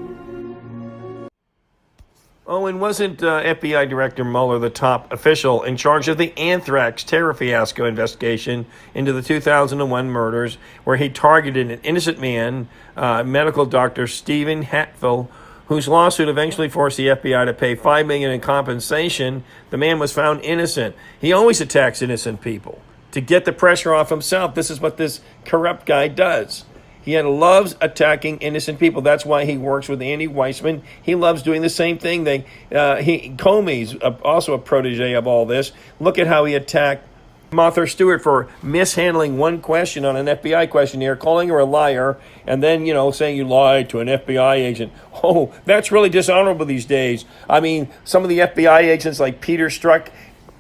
Oh, and wasn't FBI Director Mueller the top official in charge of the anthrax terror fiasco investigation into the 2001 murders, where he targeted an innocent man, medical doctor Stephen Hatfill, whose lawsuit eventually forced the FBI to pay $5 million in compensation? The man was found innocent. He always attacks innocent people to get the pressure off himself. This is what this corrupt guy does. He loves attacking innocent people. That's why he works with Andy Weissman. He loves doing the same thing. Comey's also a protege of all this. Look at how he attacked Martha Stewart for mishandling one question on an FBI questionnaire, calling her a liar, and then, saying you lied to an FBI agent. Oh, that's really dishonorable these days. I mean, some of the FBI agents like Peter Strzok,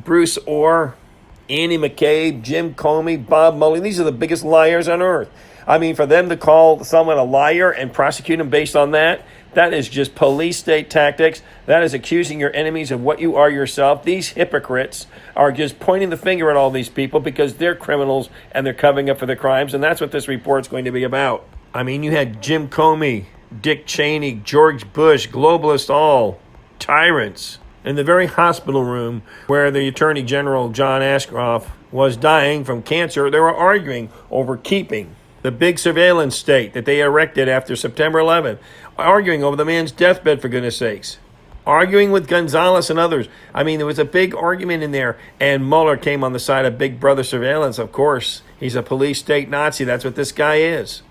Bruce Orr, Andy McCabe, Jim Comey, Bob Mueller, these are the biggest liars on earth. I mean, for them to call someone a liar and prosecute them based on that, that is just police state tactics. That is accusing your enemies of what you are yourself. These hypocrites are just pointing the finger at all these people because they're criminals and they're covering up for their crimes, and that's what this report's going to be about. I mean, you had Jim Comey, Dick Cheney, George Bush, globalists all, tyrants. In the very hospital room where the Attorney General, John Ashcroft, was dying from cancer, they were arguing over keeping the big surveillance state that they erected after September 11th, arguing over the man's deathbed, for goodness sakes, arguing with Gonzalez and others. I mean, there was a big argument in there, and Mueller came on the side of Big Brother surveillance. Of course, he's a police state Nazi. That's what this guy is.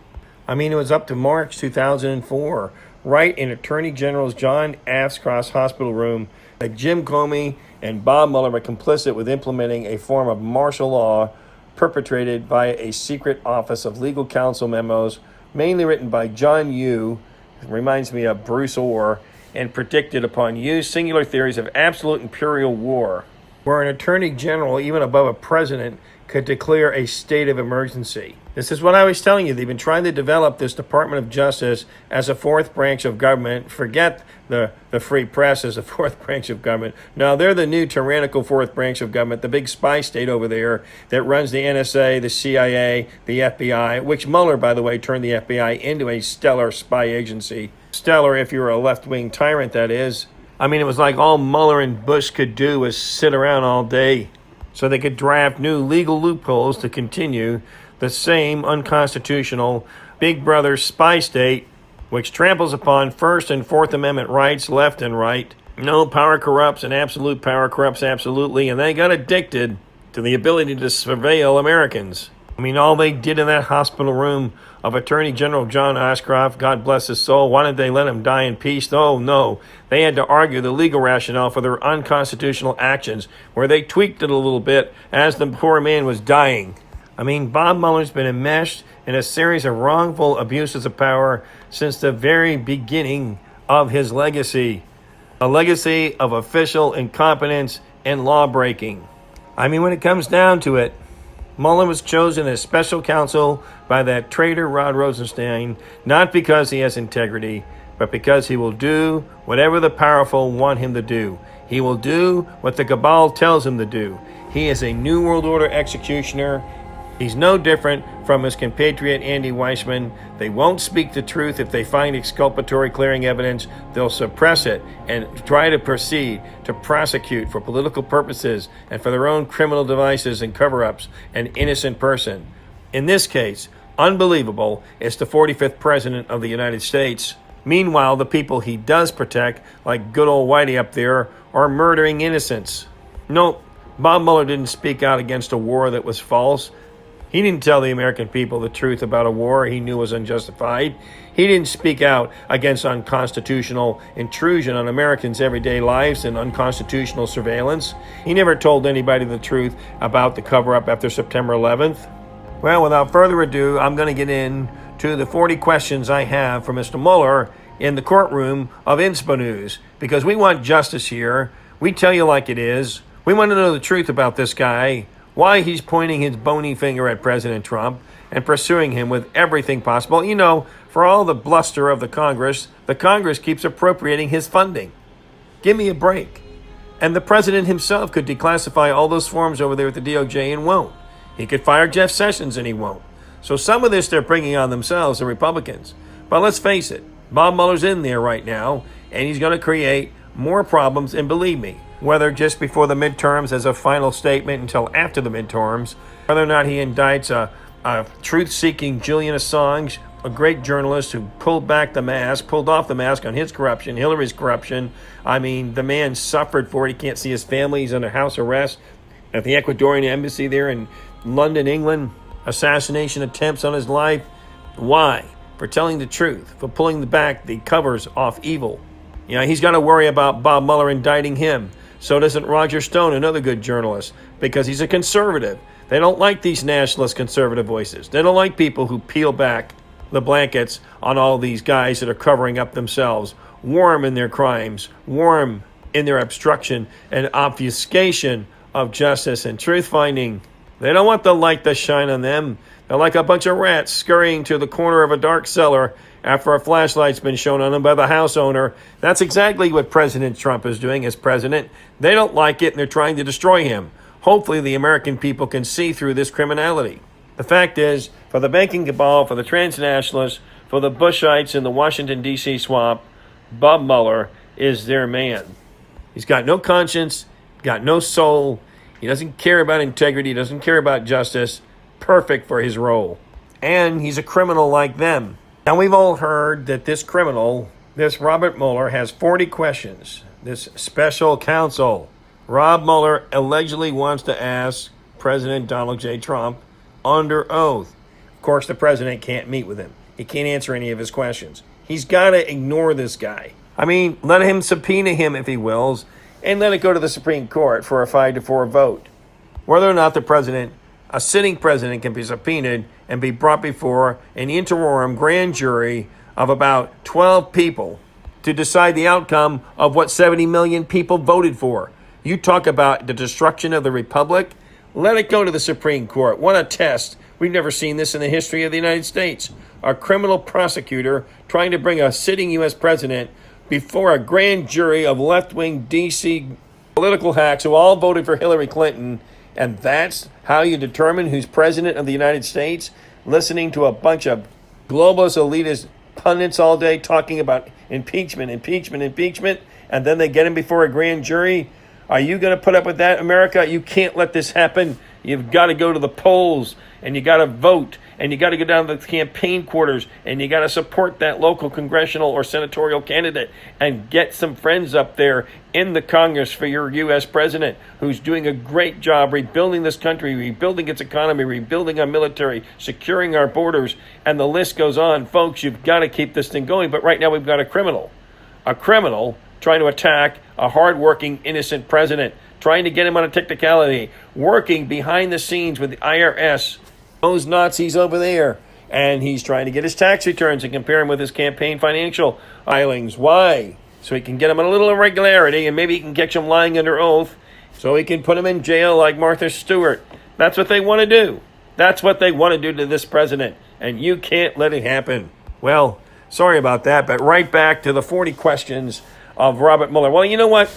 I mean, it was up to March 2004, right in Attorney General's John Ashcroft's hospital room, that Jim Comey and Bob Mueller were complicit with implementing a form of martial law perpetrated by a secret office of legal counsel memos, mainly written by John Yoo, reminds me of Bruce Orr, and predicted upon Yoo's singular theories of absolute imperial war, where an attorney general, even above a president, could declare a state of emergency. This is what I was telling you. They've been trying to develop this Department of Justice as a fourth branch of government. Forget the free press as a fourth branch of government. No, they're the new tyrannical fourth branch of government, the big spy state over there that runs the NSA, the CIA, the FBI, which Mueller, by the way, turned the FBI into a stellar spy agency. Stellar if you're a left-wing tyrant, that is. I mean, it was like all Mueller and Bush could do was sit around all day so they could draft new legal loopholes to continue the same unconstitutional Big Brother spy state, which tramples upon First and Fourth Amendment rights left and right. No, power corrupts, and absolute power corrupts absolutely, and they got addicted to the ability to surveil Americans. I mean, all they did in that hospital room of Attorney General John Ashcroft, God bless his soul, why didn't they let him die in peace? Oh, no. They had to argue the legal rationale for their unconstitutional actions, where they tweaked it a little bit as the poor man was dying. I mean, Bob Mueller's been enmeshed in a series of wrongful abuses of power since the very beginning of his legacy. A legacy of official incompetence and law-breaking. I mean, when it comes down to it, Mueller was chosen as special counsel by that traitor Rod Rosenstein, not because he has integrity, but because he will do whatever the powerful want him to do. He will do what the cabal tells him to do. He is a New World Order executioner. He's no different from his compatriot Andy Weissman. They won't speak the truth if they find exculpatory clearing evidence. They'll suppress it and try to proceed to prosecute for political purposes and for their own criminal devices and cover-ups an innocent person. In this case, unbelievable, it's the 45th president of the United States. Meanwhile, the people he does protect, like good old Whitey up there, are murdering innocents. Nope, Bob Mueller didn't speak out against a war that was false. He didn't tell the American people the truth about a war he knew was unjustified. He didn't speak out against unconstitutional intrusion on Americans' everyday lives and unconstitutional surveillance. He never told anybody the truth about the cover-up after September 11th. Well, without further ado, I'm going to get into the 40 questions I have for Mr. Mueller in the courtroom of Inspo News, because we want justice here. We tell you like it is. We want to know the truth about this guy, why he's pointing his bony finger at President Trump and pursuing him with everything possible. You know, for all the bluster of the Congress keeps appropriating his funding. Give me a break. And the president himself could declassify all those forms over there at the DOJ and won't. He could fire Jeff Sessions and he won't. So some of this they're bringing on themselves, the Republicans. But let's face it, Bob Mueller's in there right now, and he's going to create more problems. And believe me, whether just before the midterms as a final statement until after the midterms, whether or not he indicts a truth-seeking Julian Assange, a great journalist who pulled off the mask on his corruption, Hillary's corruption. I mean, the man suffered for it. He can't see his family. He's under house arrest at the Ecuadorian embassy there in London, England. Assassination attempts on his life. Why? For telling the truth, for pulling back the covers off evil. You know, he's got to worry about Bob Mueller indicting him. So doesn't Roger Stone, another good journalist, because he's a conservative. They don't like these nationalist conservative voices. They don't like people who peel back the blankets on all these guys that are covering up themselves, warm in their crimes, warm in their obstruction and obfuscation of justice and truth-finding. They don't want the light to shine on them. They're like a bunch of rats scurrying to the corner of a dark cellar after a flashlight's been shown on them by the house owner. That's exactly what President Trump is doing as president. They don't like it, and they're trying to destroy him. Hopefully the American people can see through this criminality. The fact is, for the banking cabal, for the transnationalists, for the Bushites in the Washington, D.C. swamp, Bob Mueller is their man. He's got no conscience, got no soul. He doesn't care about integrity, doesn't care about justice. Perfect for his role. And he's a criminal like them. Now, we've all heard that this criminal, this Robert Mueller, has 40 questions. This special counsel, Rob Mueller, allegedly wants to ask President Donald J. Trump under oath. Of course, the president can't meet with him. He can't answer any of his questions. He's got to ignore this guy. I mean, let him subpoena him if he wills, and let it go to the Supreme Court for a 5-4 vote. Whether or not the president, a sitting president, can be subpoenaed and be brought before an interim grand jury of about 12 people to decide the outcome of what 70 million people voted for. You talk about the destruction of the republic. Let it go to the Supreme Court. What a test. We've never seen this in the history of the United States. A criminal prosecutor trying to bring a sitting U.S. president before a grand jury of left-wing D.C. political hacks who all voted for Hillary Clinton. And that's how you determine who's president of the United States? Listening to a bunch of globalist, elitist pundits all day talking about impeachment, and then they get him before a grand jury? Are you going to put up with that, America? You can't let this happen. You've got to go to the polls, and you got to vote, and you got to go down to the campaign quarters, and you got to support that local congressional or senatorial candidate and get some friends up there in the Congress for your U.S. president, who's doing a great job rebuilding this country, rebuilding its economy, rebuilding our military, securing our borders, and the list goes on. Folks, you've got to keep this thing going. But right now we've got a criminal trying to attack a hardworking, innocent president, trying to get him on a technicality, working behind the scenes with the IRS, those Nazis over there, and he's trying to get his tax returns and compare him with his campaign financial filings. Why? So he can get him on a little irregularity, and maybe he can catch him lying under oath, so he can put him in jail like Martha Stewart. That's what they want to do. That's what they want to do to this president, and you can't let it happen. Well, sorry about that, but right back to the 40 questions of Robert Mueller. Well, you know what?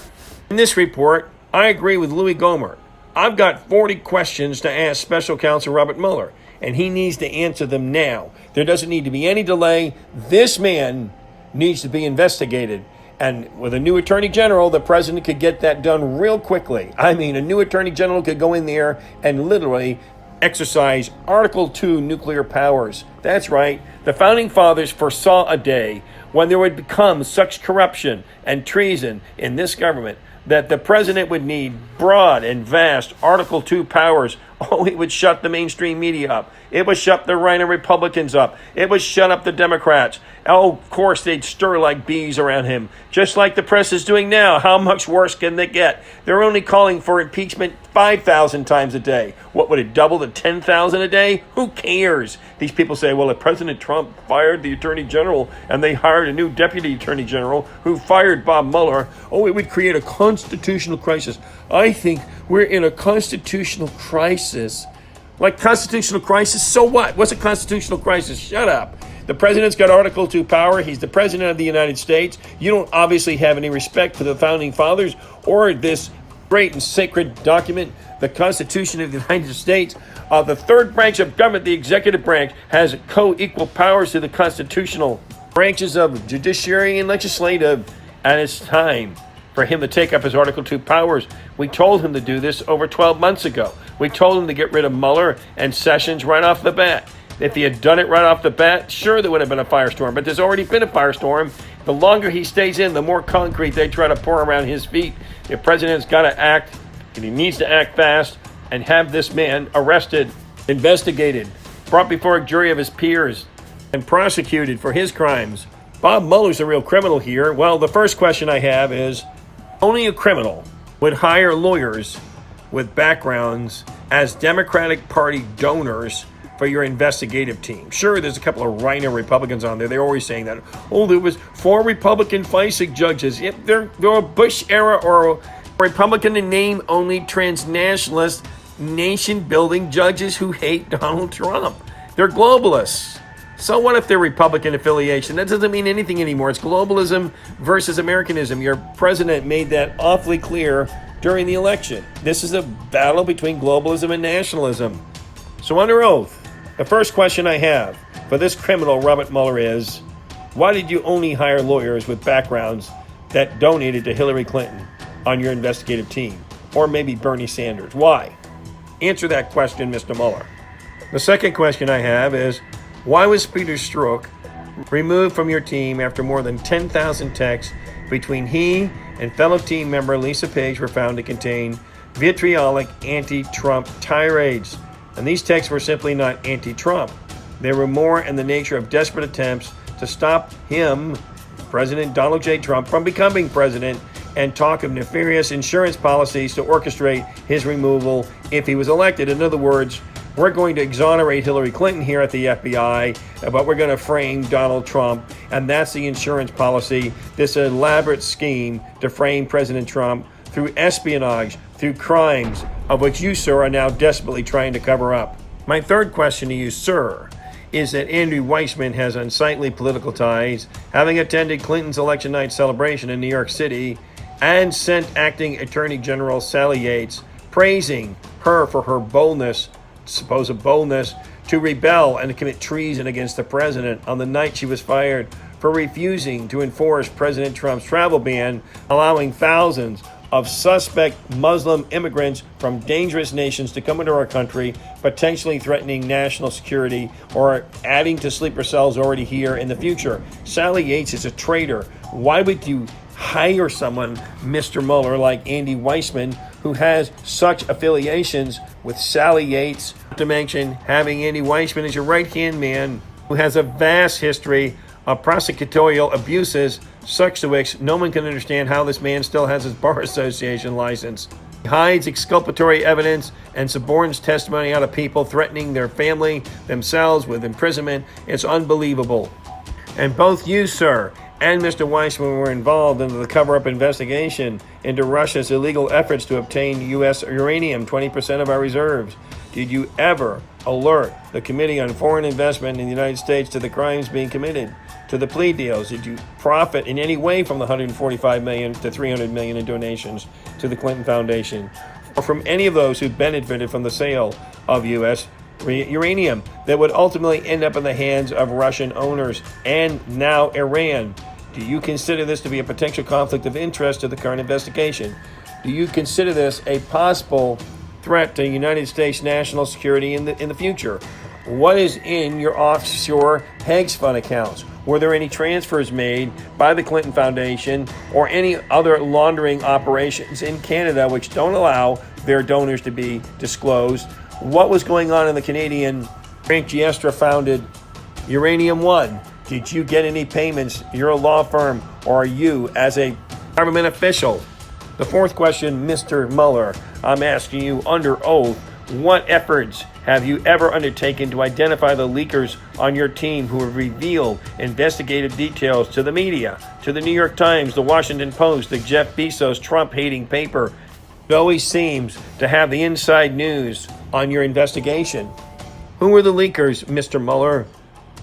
In this report, I agree with Louis Gohmert. I've got 40 questions to ask Special Counsel Robert Mueller, and he needs to answer them now. There doesn't need to be any delay. This man needs to be investigated. And with a new Attorney General, the president could get that done real quickly. I mean, a new Attorney General could go in there and literally exercise Article 2 nuclear powers. That's right. The Founding Fathers foresaw a day when there would become such corruption and treason in this government that the president would need broad and vast Article 2 powers Oh, it would shut the mainstream media up. It would shut the Rhino Republicans up. It would shut up the Democrats. Oh, of course, they'd stir like bees around him, just like the press is doing now. How much worse can they get? They're only calling for impeachment 5,000 times a day. What, would it double to 10,000 a day? Who cares? These people say, well, if President Trump fired the Attorney General and they hired a new Deputy Attorney General who fired Bob Mueller, oh, it would create a constitutional crisis. I think we're in a constitutional crisis. Like constitutional crisis, so what? What's a constitutional crisis? Shut up. The president's got Article 2 power. He's the president of the United States. You don't obviously have any respect for the founding fathers or this great and sacred document, the Constitution of the United States. The third branch of government, the executive branch, has co-equal powers to the constitutional branches of judiciary and legislative. And it's time for him to take up his Article 2 powers. We told him to do this over 12 months ago. We told him to get rid of Mueller and Sessions right off the bat. If he had done it right off the bat, sure, there would have been a firestorm. But there's already been a firestorm. The longer he stays in, the more concrete they try to pour around his feet. The president's got to act, and he needs to act fast, and have this man arrested, investigated, brought before a jury of his peers, and prosecuted for his crimes. Bob Mueller's the real criminal here. Well, the first question I have is, only a criminal would hire lawyers with backgrounds as Democratic Party donors for your investigative team. Sure, there's a couple of Rhino Republicans on there. They're always saying that. Oh, there was 4 Republican FISA judges. If they're a Bush era or a Republican in name only transnationalist nation-building judges who hate Donald Trump. They're globalists. So what if they're Republican affiliation? That doesn't mean anything anymore. It's globalism versus Americanism. Your president made that awfully clear during the election. This is a battle between globalism and nationalism. So under oath, the first question I have for this criminal, Robert Mueller, is, why did you only hire lawyers with backgrounds that donated to Hillary Clinton on your investigative team? Or maybe Bernie Sanders? Why? Answer that question, Mr. Mueller. The second question I have is, why was Peter Strzok removed from your team after more than 10,000 texts between he and fellow team member Lisa Page were found to contain vitriolic anti-Trump tirades? And these texts were simply not anti-Trump. They were more in the nature of desperate attempts to stop him, President Donald J. Trump, from becoming president, and talk of nefarious insurance policies to orchestrate his removal if he was elected. In other words, we're going to exonerate Hillary Clinton here at the FBI, but we're going to frame Donald Trump, and that's the insurance policy, this elaborate scheme to frame President Trump through espionage, through crimes of which you, sir, are now desperately trying to cover up. My third question to you, sir, is that Andrew Weissman has unsightly political ties, having attended Clinton's election night celebration in New York City, and sent acting Attorney General Sally Yates praising her for her boldness, supposed boldness, to rebel and to commit treason against the president on the night she was fired for refusing to enforce President Trump's travel ban, allowing thousands of suspect Muslim immigrants from dangerous nations to come into our country, potentially threatening national security or adding to sleeper cells already here in the future. Sally Yates is a traitor. Why would you hire someone, Mr. Mueller, like Andy Weissman, who has such affiliations with Sally Yates? Not to mention having Andy Weissman as your right-hand man, who has a vast history of prosecutorial abuses, such to which no one can understand how this man still has his Bar Association license. He hides exculpatory evidence and suborns testimony out of people, threatening their family, themselves with imprisonment. It's unbelievable. And both you, sir, and Mr. Weissman were involved in the cover-up investigation into Russia's illegal efforts to obtain U.S. uranium, 20% of our reserves. Did you ever alert the Committee on Foreign Investment in the United States to the crimes being committed, to the plea deals? Did you profit in any way from the $145 million to $300 million in donations to the Clinton Foundation, or from any of those who benefited from the sale of U.S. uranium that would ultimately end up in the hands of Russian owners and now Iran? Do you consider this to be a potential conflict of interest to the current investigation? Do you consider this a possible threat to United States national security in the future? What is in your offshore hedge fund accounts? Were there any transfers made by the Clinton Foundation or any other laundering operations in Canada which don't allow their donors to be disclosed? what was going on in the Canadian Frank Giestra-founded Uranium One? Did you get any payments? You're a law firm, or are you as a government official? The fourth question, Mr. Mueller, I'm asking you under oath, what efforts have you ever undertaken to identify the leakers on your team who have revealed investigative details to the media, to the New York Times, the Washington Post, the Jeff Bezos Trump-hating paper? It always seems to have the inside news on your investigation. Who were the leakers, Mr. Mueller?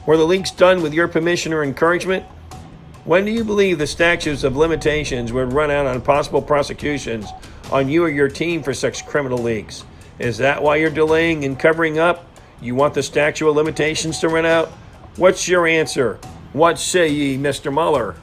Were the leaks done with your permission or encouragement? When do you believe the statutes of limitations would run out on possible prosecutions on you or your team for such criminal leaks? Is that why you're delaying and covering up? You want the statute of limitations to run out? What's your answer? What say ye, Mr. Mueller?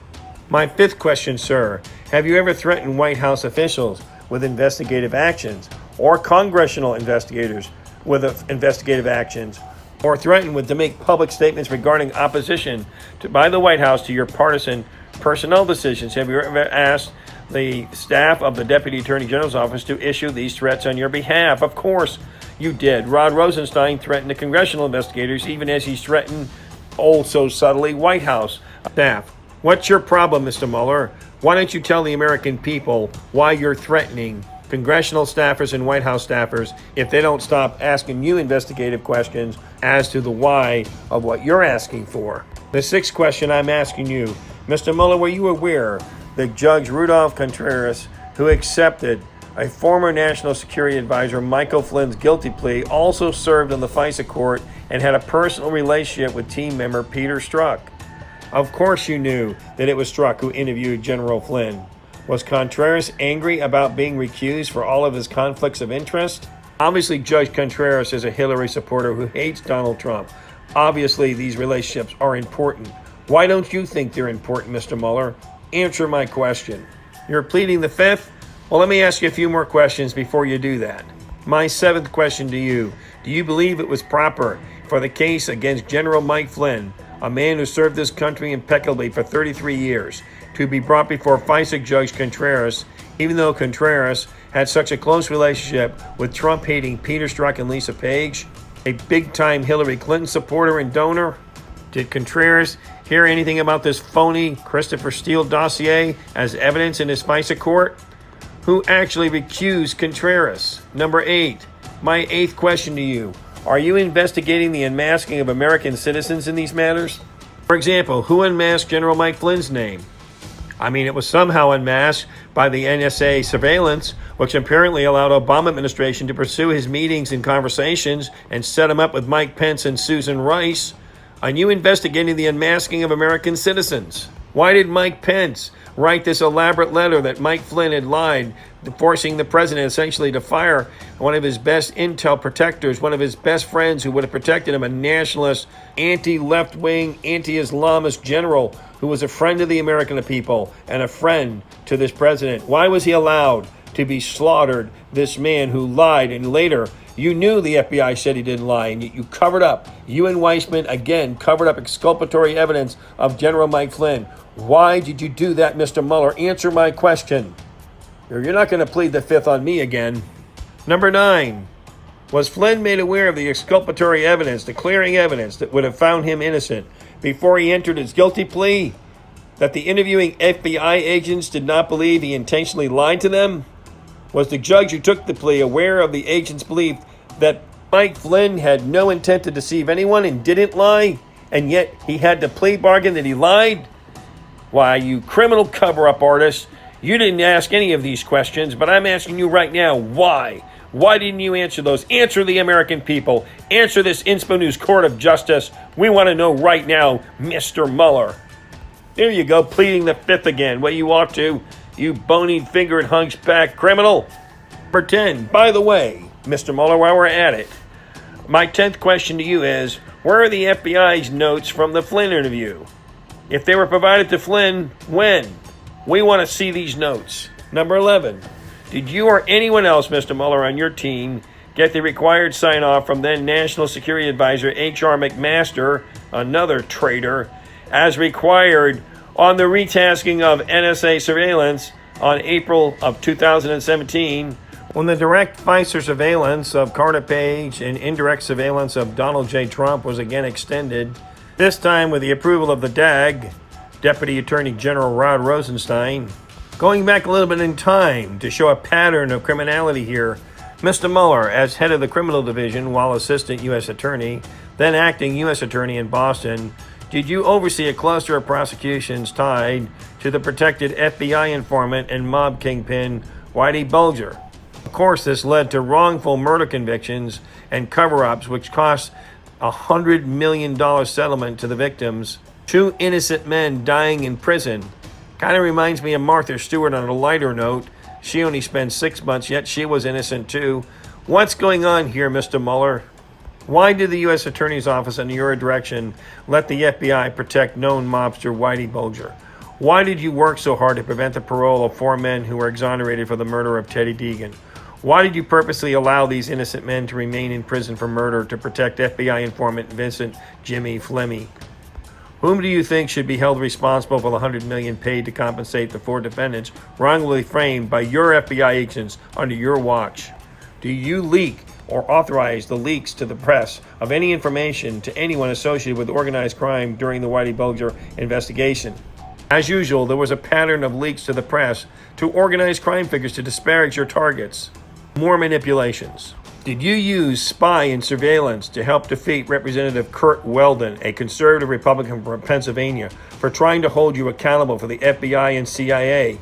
My fifth question, sir. Have you ever threatened White House officials with investigative actions, or congressional investigators with investigative actions, or threatened to make public statements regarding opposition by the White House to your partisan personnel decisions? Have you ever asked the staff of the Deputy Attorney General's office to issue these threats on your behalf? Of course you did. Rod Rosenstein threatened the congressional investigators, even as he's threatened, oh so subtly, White House staff. What's your problem, Mr. Mueller? Why don't you tell the American people why you're threatening congressional staffers and White House staffers if they don't stop asking you investigative questions as to the why of what you're asking for? The sixth question I'm asking you, Mr. Mueller, were you aware that Judge Rudolph Contreras, who accepted a former National Security Advisor Michael Flynn's guilty plea, also served on the FISA court and had a personal relationship with team member Peter Strzok? Of course you knew that it was Strzok who interviewed General Flynn. Was Contreras angry about being recused for all of his conflicts of interest? Obviously, Judge Contreras is a Hillary supporter who hates Donald Trump. Obviously, these relationships are important. Why don't you think they're important, Mr. Mueller? Answer my question. You're pleading the fifth? Well, let me ask you a few more questions before you do that. My seventh question to you, do you believe it was proper for the case against General Mike Flynn, a man who served this country impeccably for 33 years, to be brought before FISA Judge Contreras, even though Contreras had such a close relationship with Trump-hating Peter Strzok and Lisa Page, a big-time Hillary Clinton supporter and donor? Did Contreras hear anything about this phony Christopher Steele dossier as evidence in his FISA court? Who actually recused Contreras? Number 8, my eighth question to you. Are you investigating the unmasking of American citizens in these matters? For example, who unmasked General Mike Flynn's name? I mean, it was somehow unmasked by the NSA surveillance, which apparently allowed Obama administration to pursue his meetings and conversations and set him up with Mike Pence and Susan Rice. Are you investigating the unmasking of American citizens? Why did Mike Pence write this elaborate letter that Mike Flynn had lied, forcing the president essentially to fire one of his best intel protectors, one of his best friends who would have protected him, a nationalist, anti-left-wing, anti-Islamist general who was a friend of the American people and a friend to this president? Why was he allowed to be slaughtered, this man who lied? And later, you knew the FBI said he didn't lie, and you covered up. You and Weissman, again, covered up exculpatory evidence of General Mike Flynn. Why did you do that, Mr. Mueller? Answer my question. You're not going to plead the fifth on me again. Number 9, was Flynn made aware of the exculpatory evidence, declaring evidence that would have found him innocent before he entered his guilty plea? That the interviewing FBI agents did not believe he intentionally lied to them? Was the judge who took the plea aware of the agent's belief that Mike Flynn had no intent to deceive anyone and didn't lie, and yet he had to plea bargain that he lied? Why, you criminal cover-up artist, you didn't ask any of these questions, but I'm asking you right now, why? Why didn't you answer those? Answer the American people. Answer this Inspo News Court of Justice. We want to know right now, Mr. Mueller. There you go, pleading the fifth again. Well, you ought to, you bony-fingered hunchback criminal. Number 10, by the way, Mr. Mueller, while we're at it, my 10th question to you is, where are the FBI's notes from the Flynn interview? If they were provided to Flynn, when? We want to see these notes. Number 11, did you or anyone else, Mr. Mueller, on your team get the required sign-off from then National Security Advisor H.R. McMaster, another traitor, as required on the retasking of NSA surveillance on April of 2017, When the direct FISA surveillance of Carter Page and indirect surveillance of Donald J. Trump was again extended, this time with the approval of the DAG, Deputy Attorney General Rod Rosenstein. Going back a little bit in time to show a pattern of criminality here, Mr. Mueller, as head of the criminal division while assistant U.S. attorney, then acting U.S. attorney in Boston, did you oversee a cluster of prosecutions tied to the protected FBI informant and mob kingpin Whitey Bulger? Of course, this led to wrongful murder convictions and cover-ups, which cost a $100 million settlement to the victims. 2 innocent men dying in prison. Kind of reminds me of Martha Stewart on a lighter note. She only spent 6 months, yet she was innocent too. What's going on here, Mr. Mueller? Why did the U.S. Attorney's Office under your direction let the FBI protect known mobster Whitey Bulger? Why did you work so hard to prevent the parole of 4 men who were exonerated for the murder of Teddy Deegan? Why did you purposely allow these innocent men to remain in prison for murder to protect FBI informant Vincent Jimmy Fleming? Whom do you think should be held responsible for the $100 million paid to compensate the 4 defendants wrongly framed by your FBI agents under your watch? Do you leak or authorize the leaks to the press of any information to anyone associated with organized crime during the Whitey Bulger investigation? As usual, there was a pattern of leaks to the press to organized crime figures to disparage your targets. More manipulations. Did you use spy and surveillance to help defeat Representative Kurt Weldon, a conservative Republican from Pennsylvania, for trying to hold you accountable for the FBI and CIA?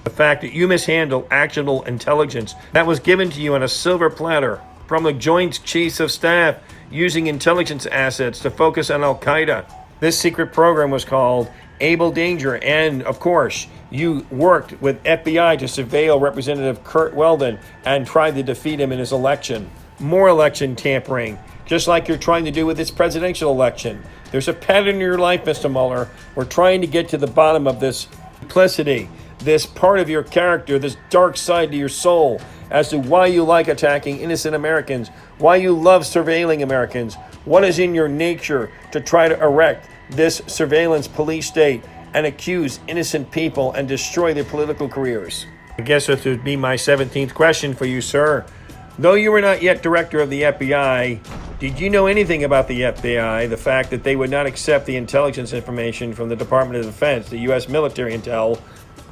The fact that you mishandled actionable intelligence that was given to you on a silver platter from the Joint Chiefs of Staff using intelligence assets to focus on Al-Qaeda. This secret program was called Able Danger, and of course, you worked with FBI to surveil Representative Kurt Weldon and tried to defeat him in his election. More election tampering, just like you're trying to do with this presidential election. There's a pattern in your life, Mr. Mueller. We're trying to get to the bottom of this duplicity, this part of your character, this dark side to your soul, as to why you like attacking innocent Americans, why you love surveilling Americans, what is in your nature to try to erect this surveillance police state and accuse innocent people and destroy their political careers. I guess this would be my 17th question for you, sir. Though you were not yet director of the FBI, did you know anything about the FBI, the fact that they would not accept the intelligence information from the Department of Defense, the U.S. military intel,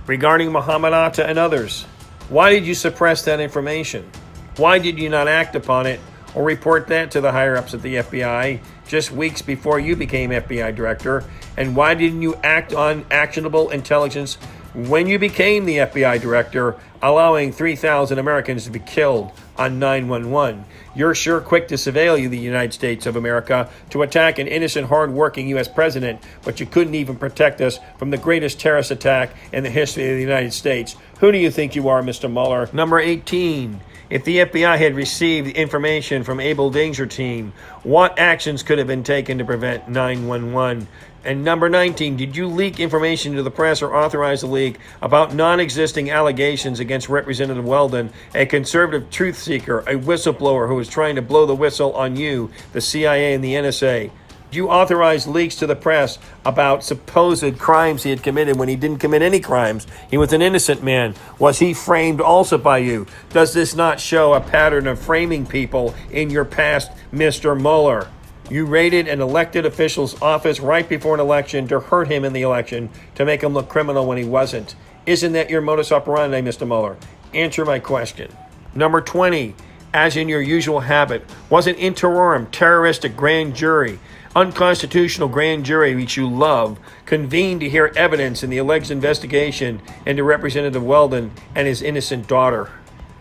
regarding Mohammed Atta and others? Why did you suppress that information? Why did you not act upon it or report that to the higher-ups at the FBI just weeks before you became FBI director? And why didn't you act on actionable intelligence when you became the FBI director, allowing 3,000 Americans to be killed on 9/11? You're sure quick to surveil you, the United States of America, to attack an innocent, hard-working U.S. president, but you couldn't even protect us from the greatest terrorist attack in the history of the United States. Who do you think you are, Mr. Mueller? Number 18. If the FBI had received information from Able Danger Team, what actions could have been taken to prevent 9/11? And number 19, did you leak information to the press or authorize the leak about non-existing allegations against Representative Weldon, a conservative truth seeker, a whistleblower who was trying to blow the whistle on you, the CIA and the NSA? Did you authorize leaks to the press about supposed crimes he had committed when he didn't commit any crimes? He was an innocent man. Was he framed also by you? Does this not show a pattern of framing people in your past, Mr. Mueller? You raided an elected official's office right before an election to hurt him in the election, to make him look criminal when he wasn't. Isn't that your modus operandi, Mr. Mueller? Answer my question. Number 20, as in your usual habit, was an interim terroristic grand jury, unconstitutional grand jury which you love, convened to hear evidence in the alleged investigation into Representative Weldon and his innocent daughter.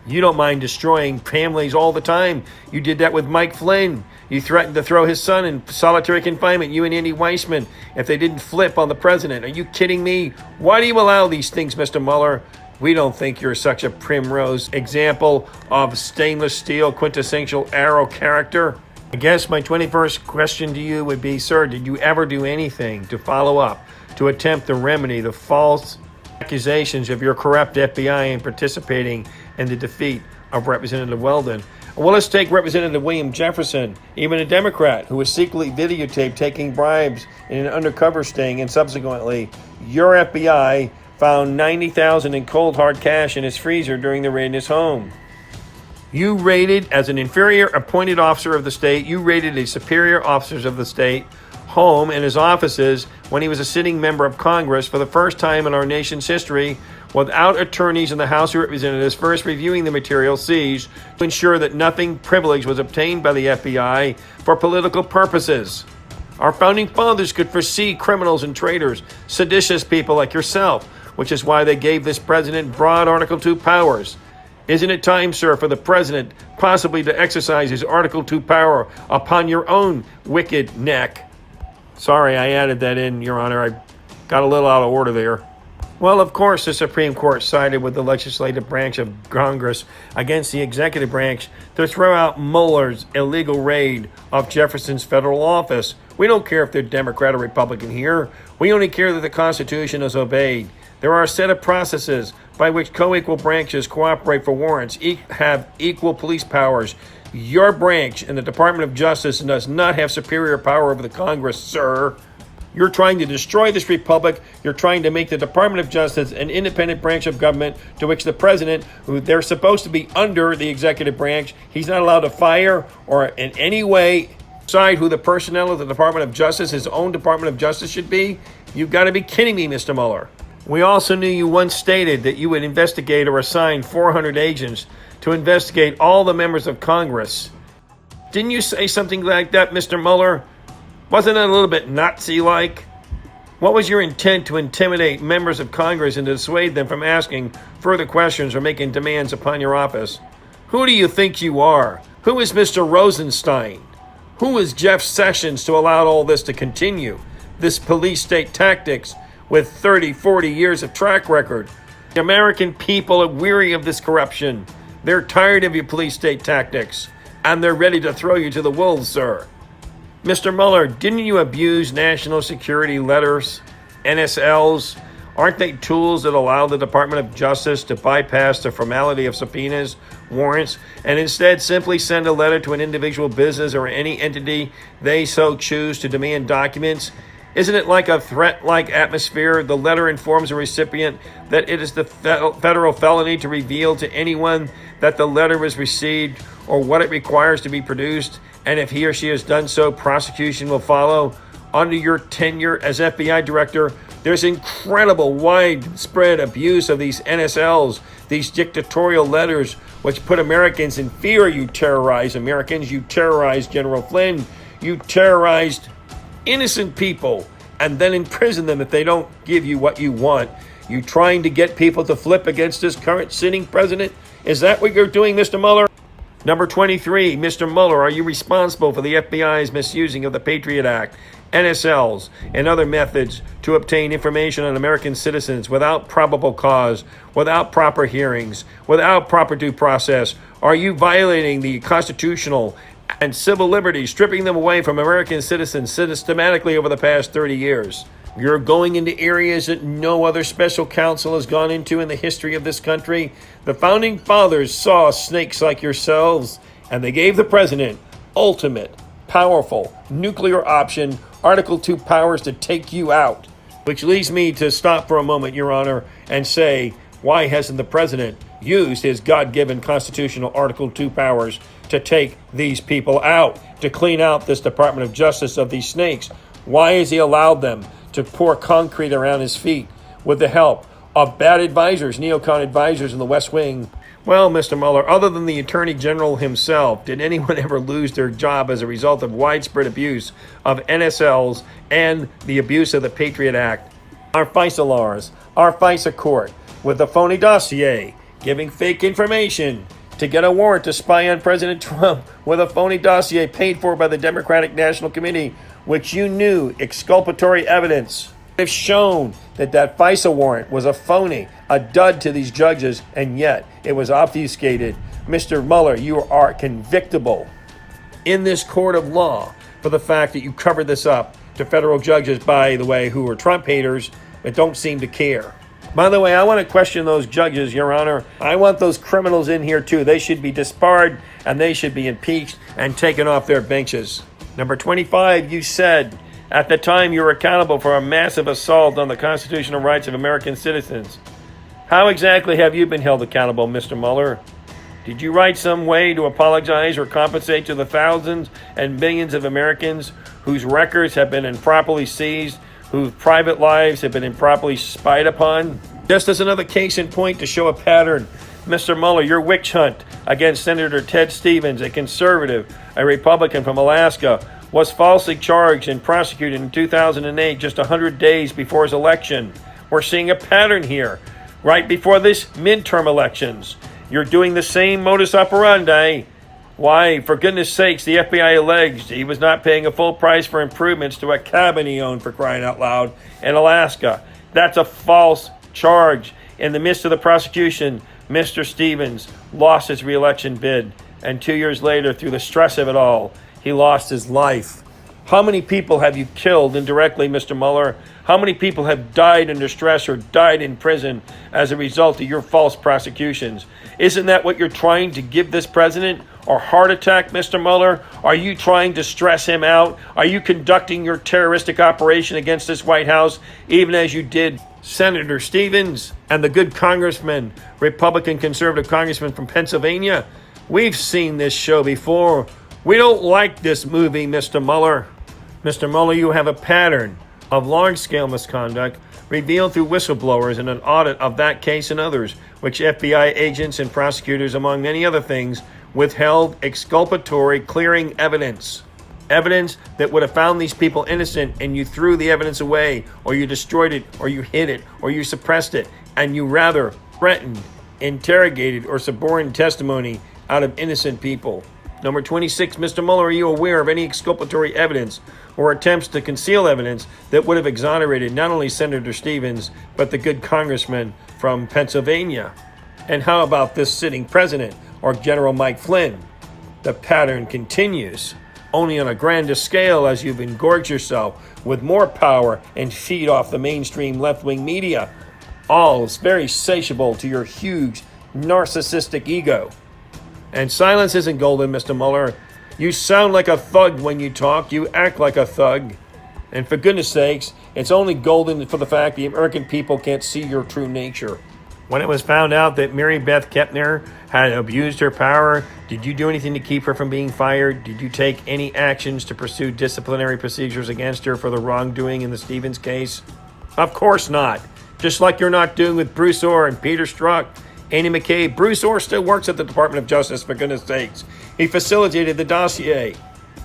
You don't mind destroying families all the time. You did that with Mike Flynn. You threatened to throw his son in solitary confinement, you and Andy Weissman, if they didn't flip on the president. Are you kidding me? Why do you allow these things, Mr. Mueller? We don't think you're such a primrose example of stainless steel quintessential arrow character. I guess my 21st question to you would be, sir, did you ever do anything to follow up, to attempt to remedy the false accusations of your corrupt FBI in participating in the defeat of Representative Weldon? Well, let's take Representative William Jefferson, even a Democrat who was secretly videotaped taking bribes in an undercover sting, and subsequently your FBI found $90,000 in cold hard cash in his freezer during the raid in his home. You raided, as an inferior appointed officer of the state, you raided a superior officers of the state home and his offices when he was a sitting member of Congress for the first time in our nation's history without attorneys in the House of Representatives first reviewing the material seized to ensure that nothing privileged was obtained by the FBI for political purposes. Our founding fathers could foresee criminals and traitors, seditious people like yourself, which is why they gave this president broad Article 2 powers. Isn't it time, sir, for the president possibly to exercise his Article 2 power upon your own wicked neck? Sorry, I added that in, Your Honor. I got a little out of order there. Well, of course, the Supreme Court sided with the legislative branch of Congress against the executive branch to throw out Mueller's illegal raid of Jefferson's federal office. We don't care if they're Democrat or Republican here. We only care that the Constitution is obeyed. There are a set of processes by which co-equal branches cooperate for warrants, have equal police powers. Your branch in the Department of Justice does not have superior power over the Congress, sir. You're trying to destroy this republic. You're trying to make the Department of Justice an independent branch of government to which the president, who they're supposed to be under the executive branch, he's not allowed to fire or in any way decide who the personnel of the Department of Justice, his own Department of Justice, should be. You've got to be kidding me, Mr. Mueller. We also knew you once stated that you would investigate or assign 400 agents to investigate all the members of Congress. Didn't you say something like that, Mr. Mueller? Wasn't that a little bit Nazi-like? What was your intent to intimidate members of Congress and to dissuade them from asking further questions or making demands upon your office? Who do you think you are? Who is Mr. Rosenstein? Who is Jeff Sessions to allow all this to continue? This police state tactics with 30, 40 years of track record. The American people are weary of this corruption. They're tired of your police state tactics, and they're ready to throw you to the wolves, sir. Mr. Mueller, didn't you abuse national security letters, NSLs? Aren't they tools that allow the Department of Justice to bypass the formality of subpoenas, warrants, and instead simply send a letter to an individual business or any entity they so choose to demand documents? Isn't it like a threat-like atmosphere? The letter informs a recipient that it is the federal felony to reveal to anyone that the letter was received or what it requires to be produced, and if he or she has done so, prosecution will follow. Under your tenure as FBI director, there's incredible widespread abuse of these NSLs, these dictatorial letters, which put Americans in fear. You terrorize Americans, you terrorize General Flynn, you terrorized innocent people and then imprison them if they don't give you what you want. You trying to get people to flip against this current sitting president? Is that what you're doing, Mr. Mueller? Number 23, Mr. Mueller, are you responsible for the FBI's misusing of the Patriot Act, NSLs, and other methods to obtain information on American citizens without probable cause, without proper hearings, without proper due process? Are you violating the constitutional and civil liberties, stripping them away from American citizens systematically over the past 30 years? You're going into areas that no other special counsel has gone into in the history of this country. The founding fathers saw snakes like yourselves, and they gave the president ultimate, powerful, nuclear option, Article 2 powers to take you out. Which leads me to stop for a moment, Your Honor, and say, why hasn't the president used his God-given constitutional Article 2 powers to take these people out, to clean out this Department of Justice of these snakes? Why has he allowed them to pour concrete around his feet with the help of bad advisors, neocon advisors in the West Wing? Well, Mr. Mueller, other than the Attorney General himself, did anyone ever lose their job as a result of widespread abuse of NSLs and the abuse of the Patriot Act? Our FISA laws, our FISA court, with the phony dossier, giving fake information to get a warrant to spy on President Trump with a phony dossier paid for by the Democratic National Committee, which you knew exculpatory evidence have shown that that FISA warrant was a phony, a dud to these judges, and yet it was obfuscated. Mr. Mueller, you are convictable in this court of law for the fact that you covered this up to federal judges, by the way, who are Trump haters but don't seem to care. By the way, I want to question those judges, Your Honor. I want those criminals in here too. They should be disbarred and they should be impeached and taken off their benches. Number 25, you said at the time you were accountable for a massive assault on the constitutional rights of American citizens. How exactly have you been held accountable, Mr. Mueller? Did you write some way to apologize or compensate to the thousands and millions of Americans whose records have been improperly seized, whose private lives have been improperly spied upon? Just as another case in point to show a pattern, Mr. Mueller, your witch hunt against Senator Ted Stevens, a conservative, a Republican from Alaska, was falsely charged and prosecuted in 2008, just 100 days before his election. We're seeing a pattern here. Right before this midterm elections, you're doing the same modus operandi. Why, for goodness sakes, the FBI alleged he was not paying a full price for improvements to a cabin he owned, for crying out loud, in Alaska. That's a false charge. In the midst of the prosecution, Mr. Stevens lost his re-election bid, and 2 years later, through the stress of it all, he lost his life. How many people have you killed indirectly, Mr. Mueller? How many people have died under stress or died in prison as a result of your false prosecutions? Isn't that what you're trying to give this president? Or heart attack, Mr. Mueller? Are you trying to stress him out? Are you conducting your terroristic operation against this White House, even as you did Senator Stevens and the good congressman, Republican conservative congressman from Pennsylvania? We've seen this show before. We don't like this movie, Mr. Mueller. Mr. Mueller, you have a pattern of large-scale misconduct revealed through whistleblowers in an audit of that case and others, which FBI agents and prosecutors, among many other things, withheld exculpatory clearing evidence. Evidence that would have found these people innocent, and you threw the evidence away, or you destroyed it, or you hid it, or you suppressed it, and you rather threatened, interrogated, or suborned testimony out of innocent people. Number 26, Mr. Mueller, are you aware of any exculpatory evidence or attempts to conceal evidence that would have exonerated not only Senator Stevens, but the good congressman from Pennsylvania? And how about this sitting president, or General Mike Flynn? The pattern continues, only on a grander scale, as you've engorged yourself with more power and feed off the mainstream left-wing media. All is very satiable to your huge narcissistic ego. And silence isn't golden, Mr. Mueller. You sound like a thug when you talk. You act like a thug. And for goodness sakes, it's only golden for the fact the American people can't see your true nature. When it was found out that Mary Beth Kepner had abused her power, did you do anything to keep her from being fired? Did you take any actions to pursue disciplinary procedures against her for the wrongdoing in the Stevens case? Of course not. Just like you're not doing with Bruce Orr and Peter Strzok. Annie McCabe, Bruce Orr still works at the Department of Justice, for goodness sakes. He facilitated the dossier.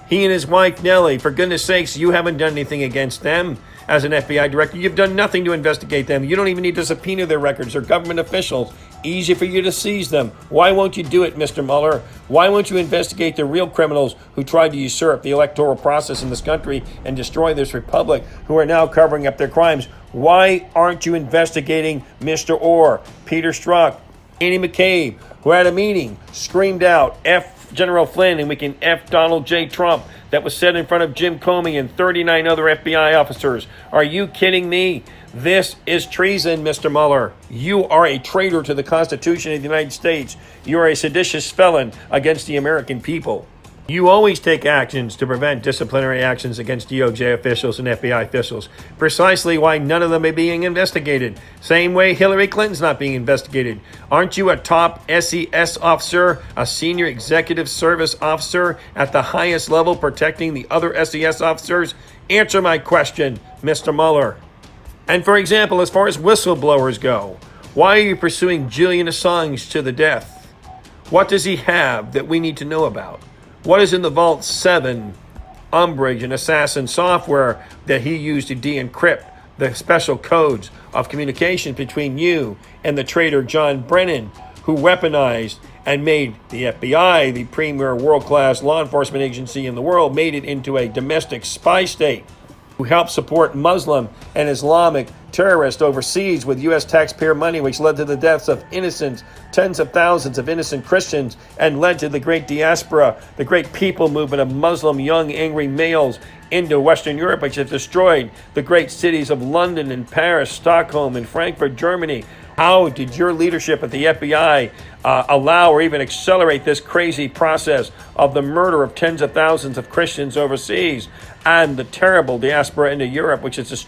He and his wife, Nellie, for goodness sakes, you haven't done anything against them as an FBI director. You've done nothing to investigate them. You don't even need to subpoena their records. They're government officials. Easy for you to seize them. Why won't you do it, Mr. Mueller? Why won't you investigate the real criminals who tried to usurp the electoral process in this country and destroy this republic, who are now covering up their crimes? Why aren't you investigating Mr. Orr, Peter Strzok, Annie McCabe, who had a meeting, screamed out, F General Flynn and we can F Donald J. Trump, that was said in front of Jim Comey and 39 other FBI officers? Are you kidding me? This is treason, Mr. Mueller. You are a traitor to the Constitution of the United States. You are a seditious felon against the American people. You always take actions to prevent disciplinary actions against DOJ officials and FBI officials. Precisely why none of them are being investigated. Same way Hillary Clinton's not being investigated. Aren't you a top SES officer, a senior executive service officer at the highest level protecting the other SES officers? Answer my question, Mr. Mueller. And for example, as far as whistleblowers go, why are you pursuing Julian Assange to the death? What does he have that we need to know about? What is in the Vault 7, Umbrage, and Assassin software that he used to de-encrypt the special codes of communication between you and the traitor John Brennan, who weaponized and made the FBI, the premier world-class law enforcement agency in the world, made it into a domestic spy state, who helped support Muslim and Islamic terrorists overseas with U.S. taxpayer money, which led to the deaths of innocent, tens of thousands of innocent Christians, and led to the great diaspora, the great people movement of Muslim young angry males into Western Europe, which have destroyed the great cities of London and Paris, Stockholm and Frankfurt, Germany. How did your leadership at the FBI allow or even accelerate this crazy process of the murder of tens of thousands of Christians overseas and the terrible diaspora into Europe, which has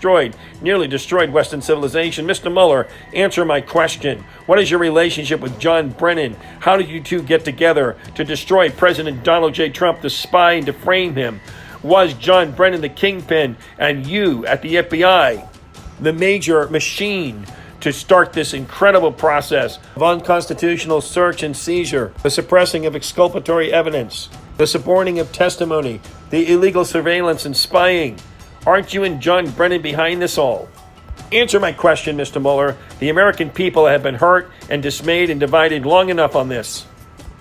nearly destroyed Western civilization? Mr. Mueller, answer my question. What is your relationship with John Brennan? How did you two get together to destroy President Donald J. Trump, to spy and to frame him? Was John Brennan the kingpin and you at the FBI the major machine to start this incredible process of unconstitutional search and seizure, the suppressing of exculpatory evidence, the suborning of testimony, the illegal surveillance and spying? Aren't you and John Brennan behind this all? Answer my question, Mr. Mueller. The American people have been hurt and dismayed and divided long enough on this.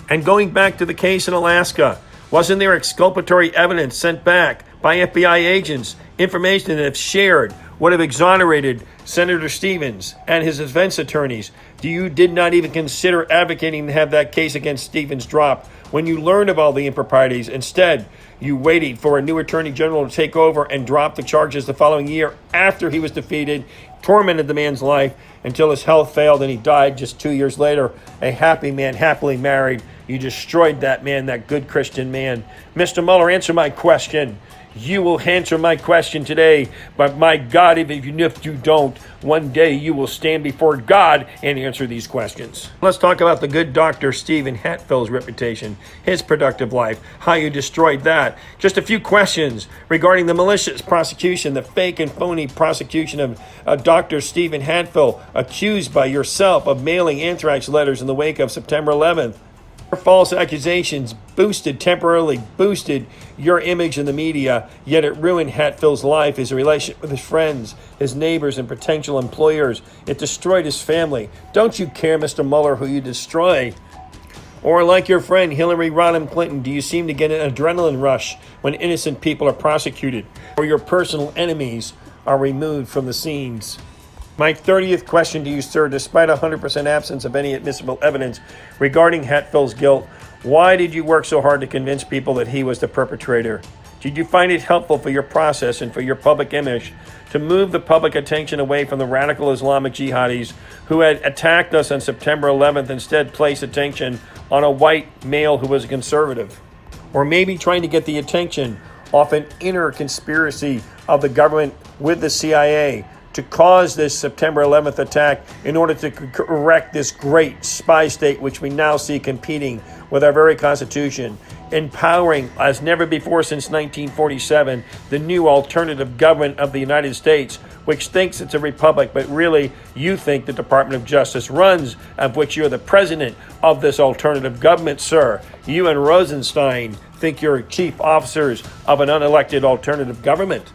And going back to the case in Alaska, wasn't there exculpatory evidence sent back by FBI agents, information that, if shared, would have exonerated Senator Stevens and his defense attorneys? You did not even consider advocating to have that case against Stevens dropped when you learned of all the improprieties. Instead, you waited for a new attorney general to take over and drop the charges the following year after he was defeated, tormented the man's life until his health failed and he died just 2 years later, a happy man, happily married. You destroyed that man, that good Christian man. Mr. Mueller, answer my question. You will answer my question today, but my God, if you don't, one day you will stand before God and answer these questions. Let's talk about the good Dr. Stephen Hatfield's reputation, his productive life, how you destroyed that. Just a few questions regarding the malicious prosecution, the fake and phony prosecution of Dr. Stephen Hatfield, accused by yourself of mailing anthrax letters in the wake of September 11th. False accusations temporarily boosted your image in the media, yet it ruined Hatfield's life, his relationship with his friends, his neighbors, and potential employers. It destroyed his family. Don't you care, Mr. Mueller, who you destroy? Or like your friend Hillary Rodham Clinton, do you seem to get an adrenaline rush when innocent people are prosecuted or your personal enemies are removed from the scenes? My 30th question to you, sir, despite 100% absence of any admissible evidence regarding Hatfield's guilt, why did you work so hard to convince people that he was the perpetrator? Did you find it helpful for your process and for your public image to move the public attention away from the radical Islamic jihadis who had attacked us on September 11th, instead place attention on a white male who was a conservative? Or maybe trying to get the attention off an inner conspiracy of the government with the CIA to cause this September 11th attack in order to correct this great spy state which we now see competing with our very Constitution, empowering as never before since 1947 the new alternative government of the United States, which thinks it's a republic, but really you think the Department of Justice runs, of which you're the president of this alternative government, sir. You and Rosenstein think you're chief officers of an unelected alternative government.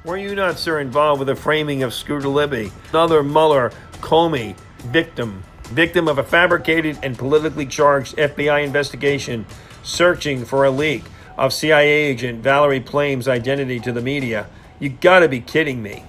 Were you not, sir, involved with the framing of Scooter Libby, another Mueller Comey victim of a fabricated and politically charged FBI investigation searching for a leak of CIA agent Valerie Plame's identity to the media? You gotta be kidding me.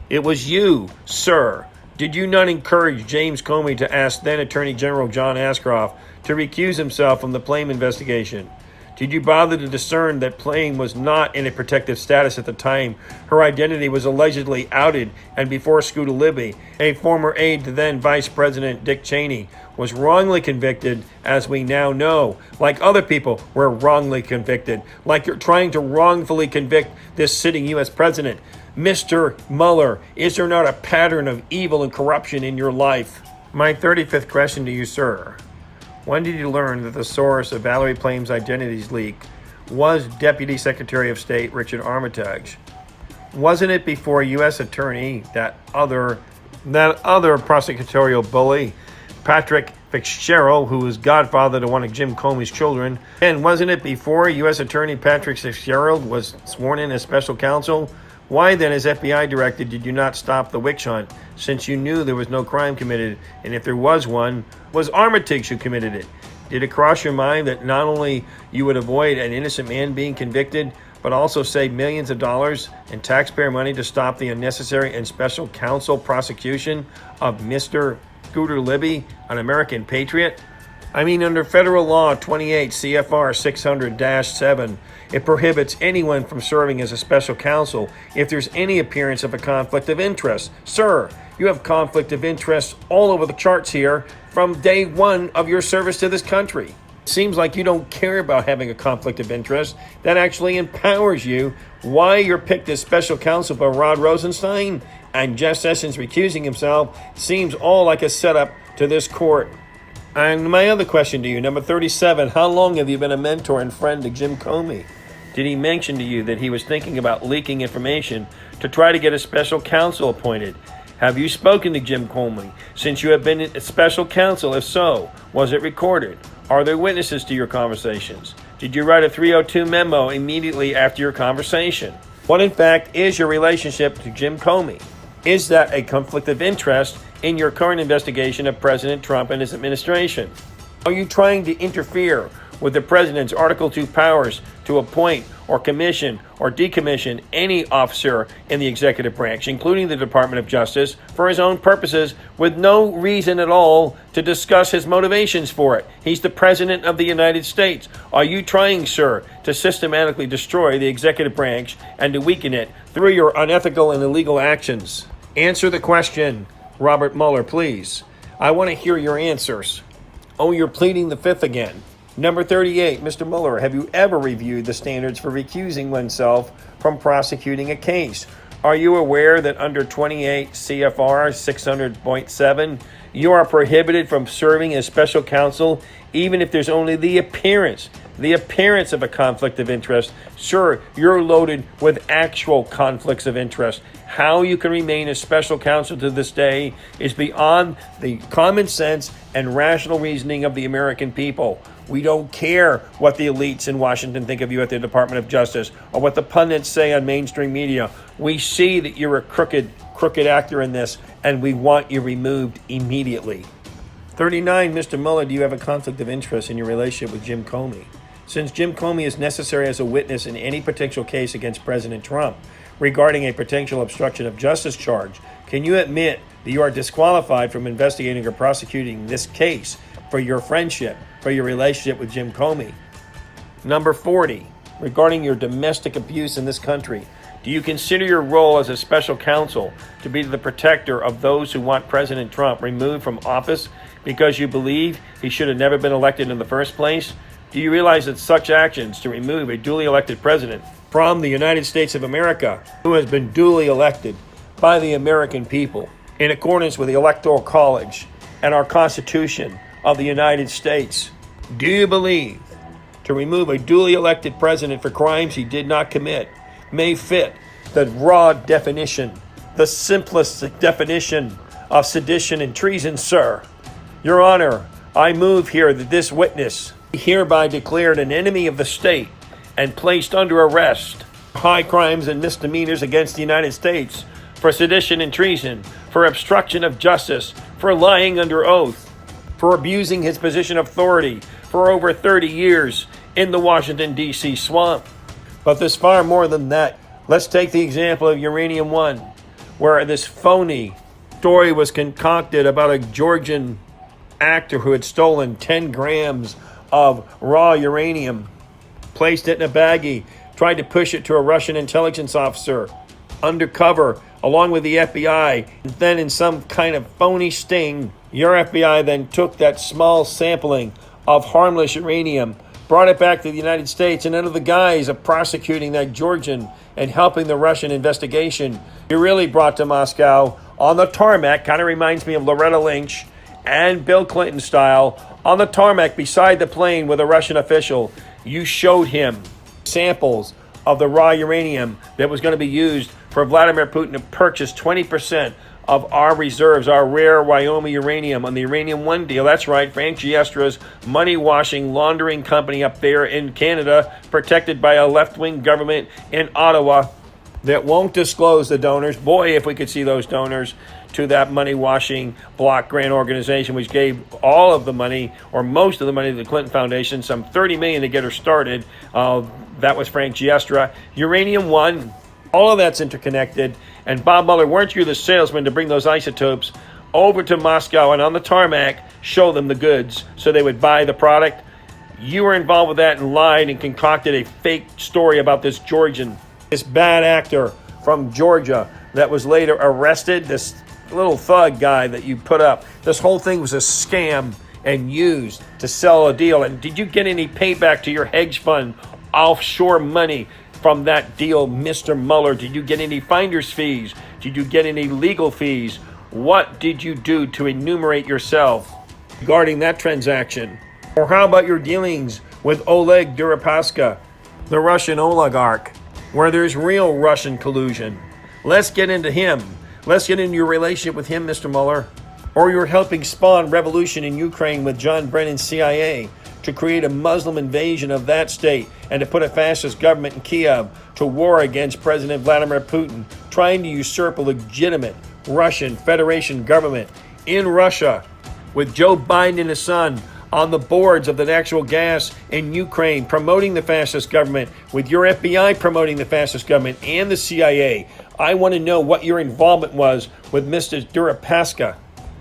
It was you, sir. Did you not encourage James Comey to ask then Attorney General John Ashcroft to recuse himself from the Plame investigation? Did you bother to discern that Plame was not in a protective status at the time her identity was allegedly outed, and before Scooter Libby, a former aide to then Vice President Dick Cheney, was wrongly convicted, as we now know, like other people were wrongly convicted, like you're trying to wrongfully convict this sitting U.S. president? Mr. Mueller, is there not a pattern of evil and corruption in your life? My 35th question to you, sir. When did you learn that the source of Valerie Plame's identities leak was Deputy Secretary of State Richard Armitage? Wasn't it before U.S. Attorney, that other prosecutorial bully, Patrick Fitzgerald, who was godfather to one of Jim Comey's children? And wasn't it before U.S. Attorney Patrick Fitzgerald was sworn in as special counsel? Why then, as FBI director, did you not stop the witch hunt, since you knew there was no crime committed, and if there was one, was Armitage who committed it? Did it cross your mind that not only you would avoid an innocent man being convicted, but also save millions of dollars in taxpayer money to stop the unnecessary and special counsel prosecution of Mr. Scooter Libby, an American patriot? I mean, under federal law 28 CFR 600-7, it prohibits anyone from serving as a special counsel if there's any appearance of a conflict of interest. Sir, you have conflict of interest all over the charts here from day one of your service to this country. It seems like you don't care about having a conflict of interest. That actually empowers you. Why you're picked as special counsel by Rod Rosenstein and Jeff Sessions recusing himself seems all like a setup to this court. And my other question to you, number 37, how long have you been a mentor and friend to Jim Comey? Did he mention to you that he was thinking about leaking information to try to get a special counsel appointed? Have you spoken to Jim Comey since you have been a special counsel? If so, was it recorded? Are there witnesses to your conversations? Did you write a 302 memo immediately after your conversation? What in fact is your relationship to Jim Comey? Is that a conflict of interest in your current investigation of President Trump and his administration? Are you trying to interfere with the president's Article 2 powers to appoint or commission or decommission any officer in the executive branch, including the Department of Justice, for his own purposes with no reason at all to discuss his motivations for it? He's the President of the United States. Are you trying, sir, to systematically destroy the executive branch and to weaken it through your unethical and illegal actions? Answer the question, Robert Mueller, please. I want to hear your answers. Oh, you're pleading the fifth again. Number 38, Mr. Mueller, have you ever reviewed the standards for recusing oneself from prosecuting a case? Are you aware that under 28 CFR 600.7, you are prohibited from serving as special counsel even if there's only the appearance of a conflict of interest? Sure, you're loaded with actual conflicts of interest. How you can remain a special counsel to this day is beyond the common sense and rational reasoning of the American people. We don't care what the elites in Washington think of you at the Department of Justice or what the pundits say on mainstream media. We see that you're a crooked actor in this, and we want you removed immediately. 39, Mr. Mueller, do you have a conflict of interest in your relationship with Jim Comey? Since Jim Comey is necessary as a witness in any potential case against President Trump regarding a potential obstruction of justice charge, can you admit that you are disqualified from investigating or prosecuting this case for your friendship, for your relationship with Jim Comey? Number 40, regarding your domestic abuse in this country, do you consider your role as a special counsel to be the protector of those who want President Trump removed from office because you believe he should have never been elected in the first place? Do you realize that such actions to remove a duly elected president from the United States of America, who has been duly elected by the American people in accordance with the Electoral College and our Constitution of the United States, do you believe to remove a duly elected president for crimes he did not commit may fit the raw definition, the simplest definition of sedition and treason, sir? Your Honor, I move here that this witness be hereby declared an enemy of the state and placed under arrest for high crimes and misdemeanors against the United States, for sedition and treason, for obstruction of justice, for lying under oath, for abusing his position of authority for over 30 years in the Washington, D.C. swamp. But there's far more than that. Let's take the example of Uranium One, where this phony story was concocted about a Georgian actor who had stolen 10 grams of raw uranium, placed it in a baggie, tried to push it to a Russian intelligence officer undercover along with the FBI. And then in some kind of phony sting, your FBI then took that small sampling of harmless uranium, brought it back to the United States, and under the guise of prosecuting that Georgian and helping the Russian investigation, you really brought to Moscow on the tarmac. Kind of reminds me of Loretta Lynch and Bill Clinton style. On the tarmac beside the plane with a Russian official, you showed him samples of the raw uranium that was going to be used for Vladimir Putin to purchase 20% of our reserves, our rare Wyoming uranium on the Uranium One deal. That's right, Frank Giestra's money-washing, laundering company up there in Canada, protected by a left-wing government in Ottawa that won't disclose the donors. Boy, if we could see those donors to that money-washing block grant organization, which gave all of the money, or most of the money, to the Clinton Foundation, some $30 million to get her started. That was Frank Giestra. Uranium One, all of that's interconnected. And Bob Mueller, weren't you the salesman to bring those isotopes over to Moscow and on the tarmac, show them the goods so they would buy the product. You were involved with that and lied and concocted a fake story about this Georgian, this bad actor from Georgia that was later arrested, this little thug guy that you put up. This whole thing was a scam and used to sell a deal. And did you get any payback to your hedge fund offshore money from that deal, Mr. Mueller? Did you get any finder's fees? Did you get any legal fees? What did you do to enumerate yourself regarding that transaction? Or how about your dealings with Oleg Deripaska, the Russian oligarch, where there's real Russian collusion? Let's get into him. Let's get into your relationship with him, Mr. Mueller. Or you're helping spawn revolution in Ukraine with John Brennan's CIA to create a Muslim invasion of that state and to put a fascist government in Kiev to war against President Vladimir Putin, trying to usurp a legitimate Russian Federation government in Russia with Joe Biden and his son on the boards of the natural gas in Ukraine, promoting the fascist government, with your FBI promoting the fascist government and the CIA. I want to know what your involvement was with Mr. Deripaska.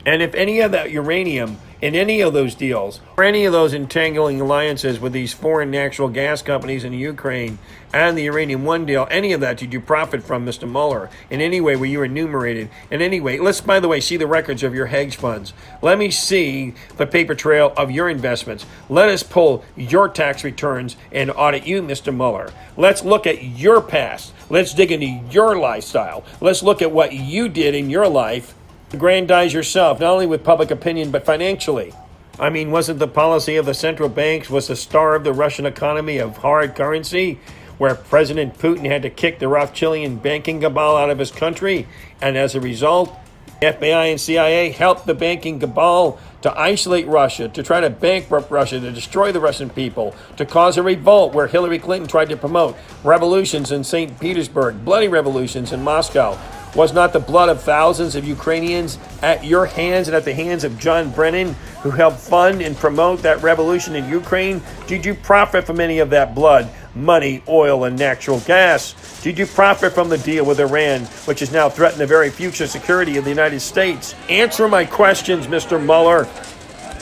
And if any of that uranium in any of those deals or any of those entangling alliances with these foreign natural gas companies in Ukraine and the Uranium One deal, any of that did you profit from, Mr. Mueller? In any way were you enumerated? In any way, let's, by the way, see the records of your hedge funds. Let me see the paper trail of your investments. Let us pull your tax returns and audit you, Mr. Mueller. Let's look at your past. Let's dig into your lifestyle. Let's look at what you did in your life. Aggrandize yourself, not only with public opinion, but financially. I mean, wasn't the policy of the central banks was to starve the Russian economy of hard currency, where President Putin had to kick the Rothschildian banking cabal out of his country? And as a result, the FBI and CIA helped the banking cabal to isolate Russia, to try to bankrupt Russia, to destroy the Russian people, to cause a revolt where Hillary Clinton tried to promote revolutions in St. Petersburg, bloody revolutions in Moscow. Was not the blood of thousands of Ukrainians at your hands and at the hands of John Brennan, who helped fund and promote that revolution in Ukraine? Did you profit from any of that blood, money, oil, and natural gas? Did you profit from the deal with Iran, which has now threatened the very future security of the United States? Answer my questions, Mr. Mueller.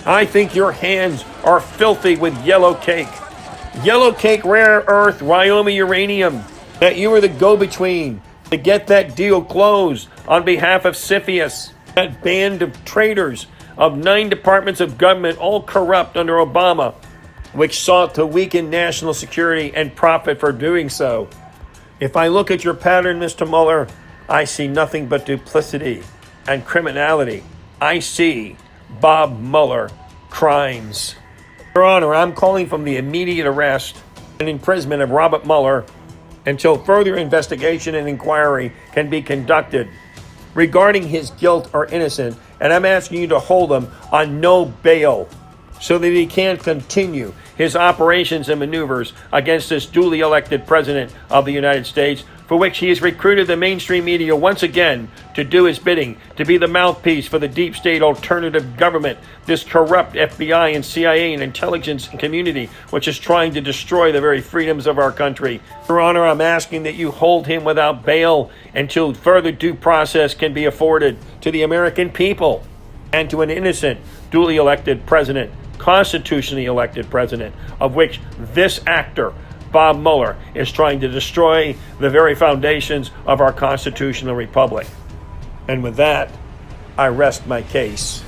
I think your hands are filthy with yellow cake. Yellow cake, rare earth, Wyoming uranium, that you were the go-between to get that deal closed on behalf of CFIUS, that band of traitors of 9 departments of government, all corrupt under Obama, which sought to weaken national security and profit for doing so. If I look at your pattern, Mr. Mueller, I see nothing but duplicity and criminality. I see Bob Mueller crimes. Your Honor, I'm calling from the immediate arrest and imprisonment of Robert Mueller until further investigation and inquiry can be conducted regarding his guilt or innocence, and I'm asking you to hold him on no bail so that he can continue his operations and maneuvers against this duly elected president of the United States, for which he has recruited the mainstream media once again to do his bidding, to be the mouthpiece for the deep state alternative government, this corrupt FBI and CIA and intelligence community, which is trying to destroy the very freedoms of our country. Your Honor, I'm asking that you hold him without bail until further due process can be afforded to the American people and to an innocent, duly elected president, constitutionally elected president, of which this actor, Bob Mueller, is trying to destroy the very foundations of our constitutional republic. And with that, I rest my case.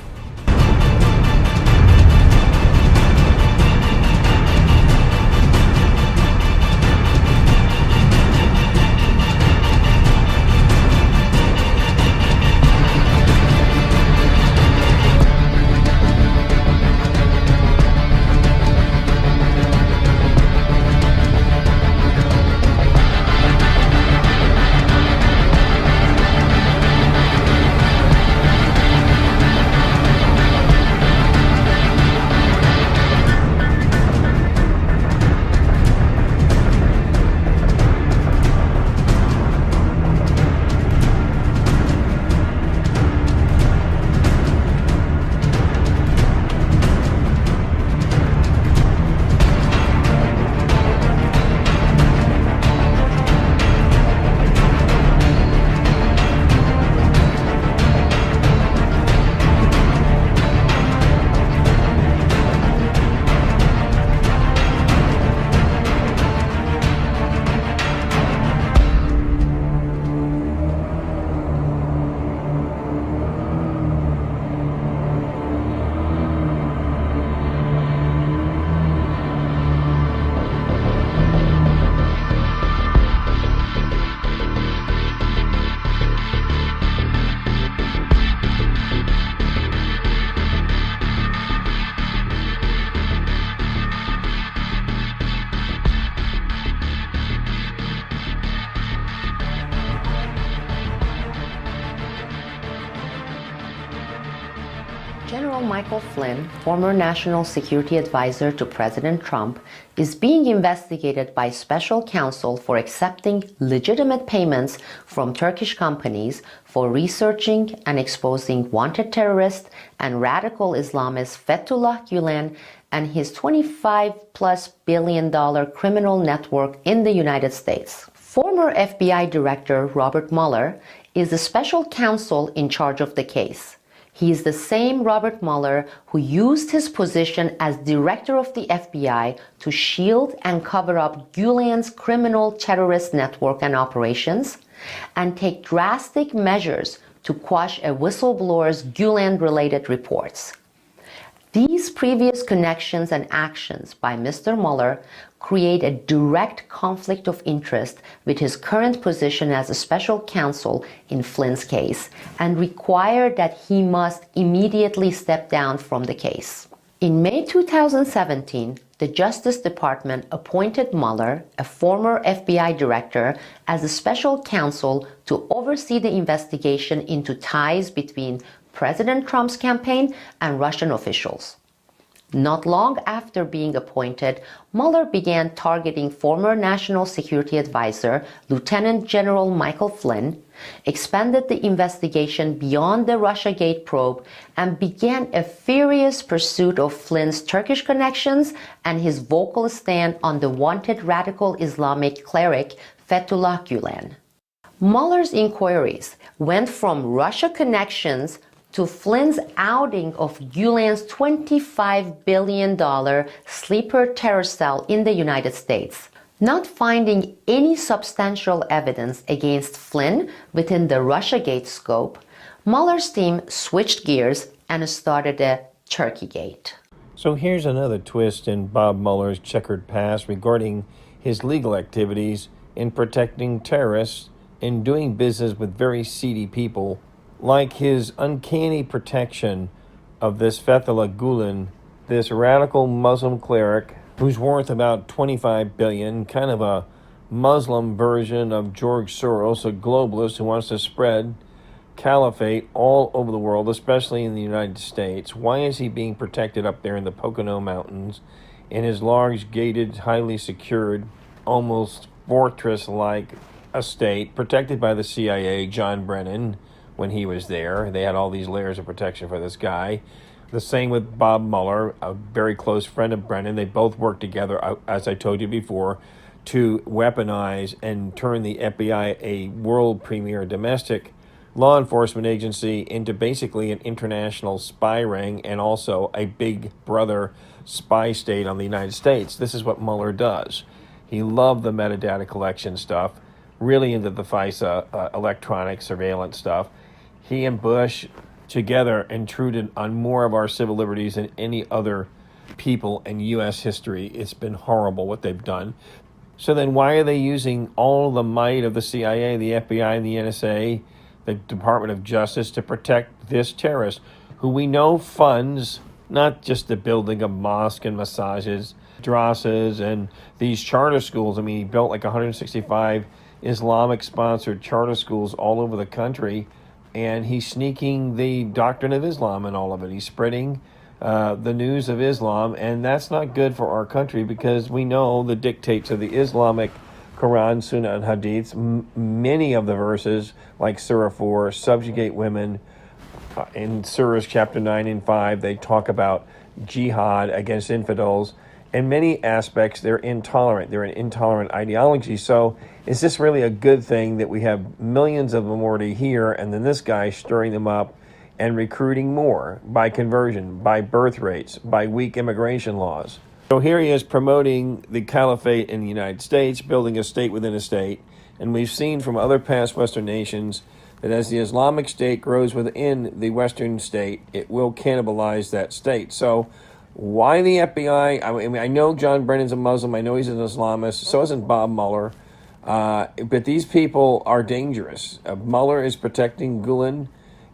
General Michael Flynn, former National Security Advisor to President Trump, is being investigated by special counsel for accepting legitimate payments from Turkish companies for researching and exposing wanted terrorist and radical Islamist Fethullah Gulen and his $25+ billion criminal network in the United States. Former FBI Director Robert Mueller is the special counsel in charge of the case. He is the same Robert Mueller who used his position as director of the FBI to shield and cover up Gulen's criminal terrorist network and operations, and take drastic measures to quash a whistleblower's Gulen-related reports. These previous connections and actions by Mr. Mueller create a direct conflict of interest with his current position as a special counsel in Flynn's case and require that he must immediately step down from the case. In May 2017, the Justice Department appointed Mueller, a former FBI director, as a special counsel to oversee the investigation into ties between President Trump's campaign and Russian officials. Not long after being appointed, Mueller began targeting former National Security Advisor Lieutenant General Michael Flynn, expanded the investigation beyond the Russiagate probe, and began a furious pursuit of Flynn's Turkish connections and his vocal stand on the wanted radical Islamic cleric Fethullah Gulen. Mueller's inquiries went from Russia connections to Flynn's outing of Gulen's $25 billion sleeper terror cell in the United States. Not finding any substantial evidence against Flynn within the Russiagate scope, Mueller's team switched gears and started a Turkeygate. So here's another twist in Bob Mueller's checkered past regarding his legal activities in protecting terrorists and doing business with very seedy people, like his uncanny protection of this Fethullah Gulen, this radical Muslim cleric who's worth about $25 billion, kind of a Muslim version of George Soros, a globalist who wants to spread caliphate all over the world, especially in the United States. Why is he being protected up there in the Pocono Mountains in his large, gated, highly secured, almost fortress-like estate, protected by the CIA, John Brennan, when he was there? They had all these layers of protection for this guy. The same with Bob Mueller, a very close friend of Brennan. They both worked together, as I told you before, to weaponize and turn the FBI, a world premier domestic law enforcement agency, into basically an international spy ring and also a big brother spy state on the United States. This is what Mueller does. He loved the metadata collection stuff, really into the FISA electronic surveillance stuff. He and Bush together intruded on more of our civil liberties than any other people in U.S. history. It's been horrible what they've done. So then why are they using all the might of the CIA, the FBI, and the NSA, the Department of Justice, to protect this terrorist who we know funds not just the building of mosques and massages, madrasas, and these charter schools? I mean, he built like 165 Islamic-sponsored charter schools all over the country, and he's sneaking the doctrine of Islam in all of it. He's spreading the news of Islam, and that's not good for our country because we know the dictates of the Islamic Quran, Sunnah, and Hadiths. Many of the verses, like Surah 4, subjugate women. In Surahs chapter 9 and 5, they talk about jihad against infidels. In many aspects, they're intolerant. They're an intolerant ideology. So is this really a good thing that we have millions of them already here, and then this guy stirring them up and recruiting more by conversion, by birth rates, by weak immigration laws? So here he is promoting the caliphate in the United States, building a state within a state. And we've seen from other past Western nations that as the Islamic State grows within the Western state, it will cannibalize that state. So why the FBI? I mean, I know John Brennan's a Muslim. I know he's an Islamist. So isn't Bob Mueller. But these people are dangerous. Mueller is protecting Gulen.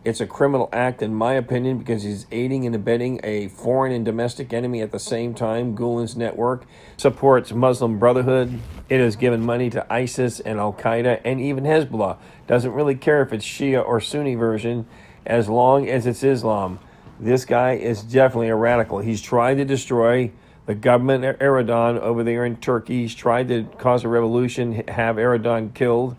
It's a criminal act, in my opinion, because he's aiding and abetting a foreign and domestic enemy at the same time. Gulen's network supports Muslim Brotherhood. It has given money to ISIS and Al-Qaeda and even Hezbollah. Doesn't really care if it's Shia or Sunni version, as long as it's Islam. This guy is definitely a radical. He's tried to destroy the government of Erdogan over there in Turkey. He's tried to cause a revolution, have Erdogan killed.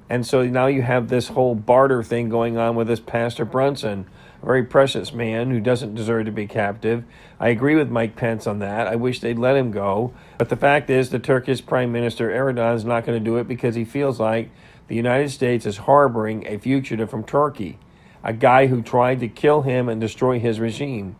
And so now you have this whole barter thing going on with this Pastor Brunson, a very precious man who doesn't deserve to be captive. I agree with Mike Pence on that. I wish they'd let him go. But the fact is, the Turkish Prime Minister Erdogan is not going to do it because he feels like the United States is harboring a fugitive from Turkey, a guy who tried to kill him and destroy his regime.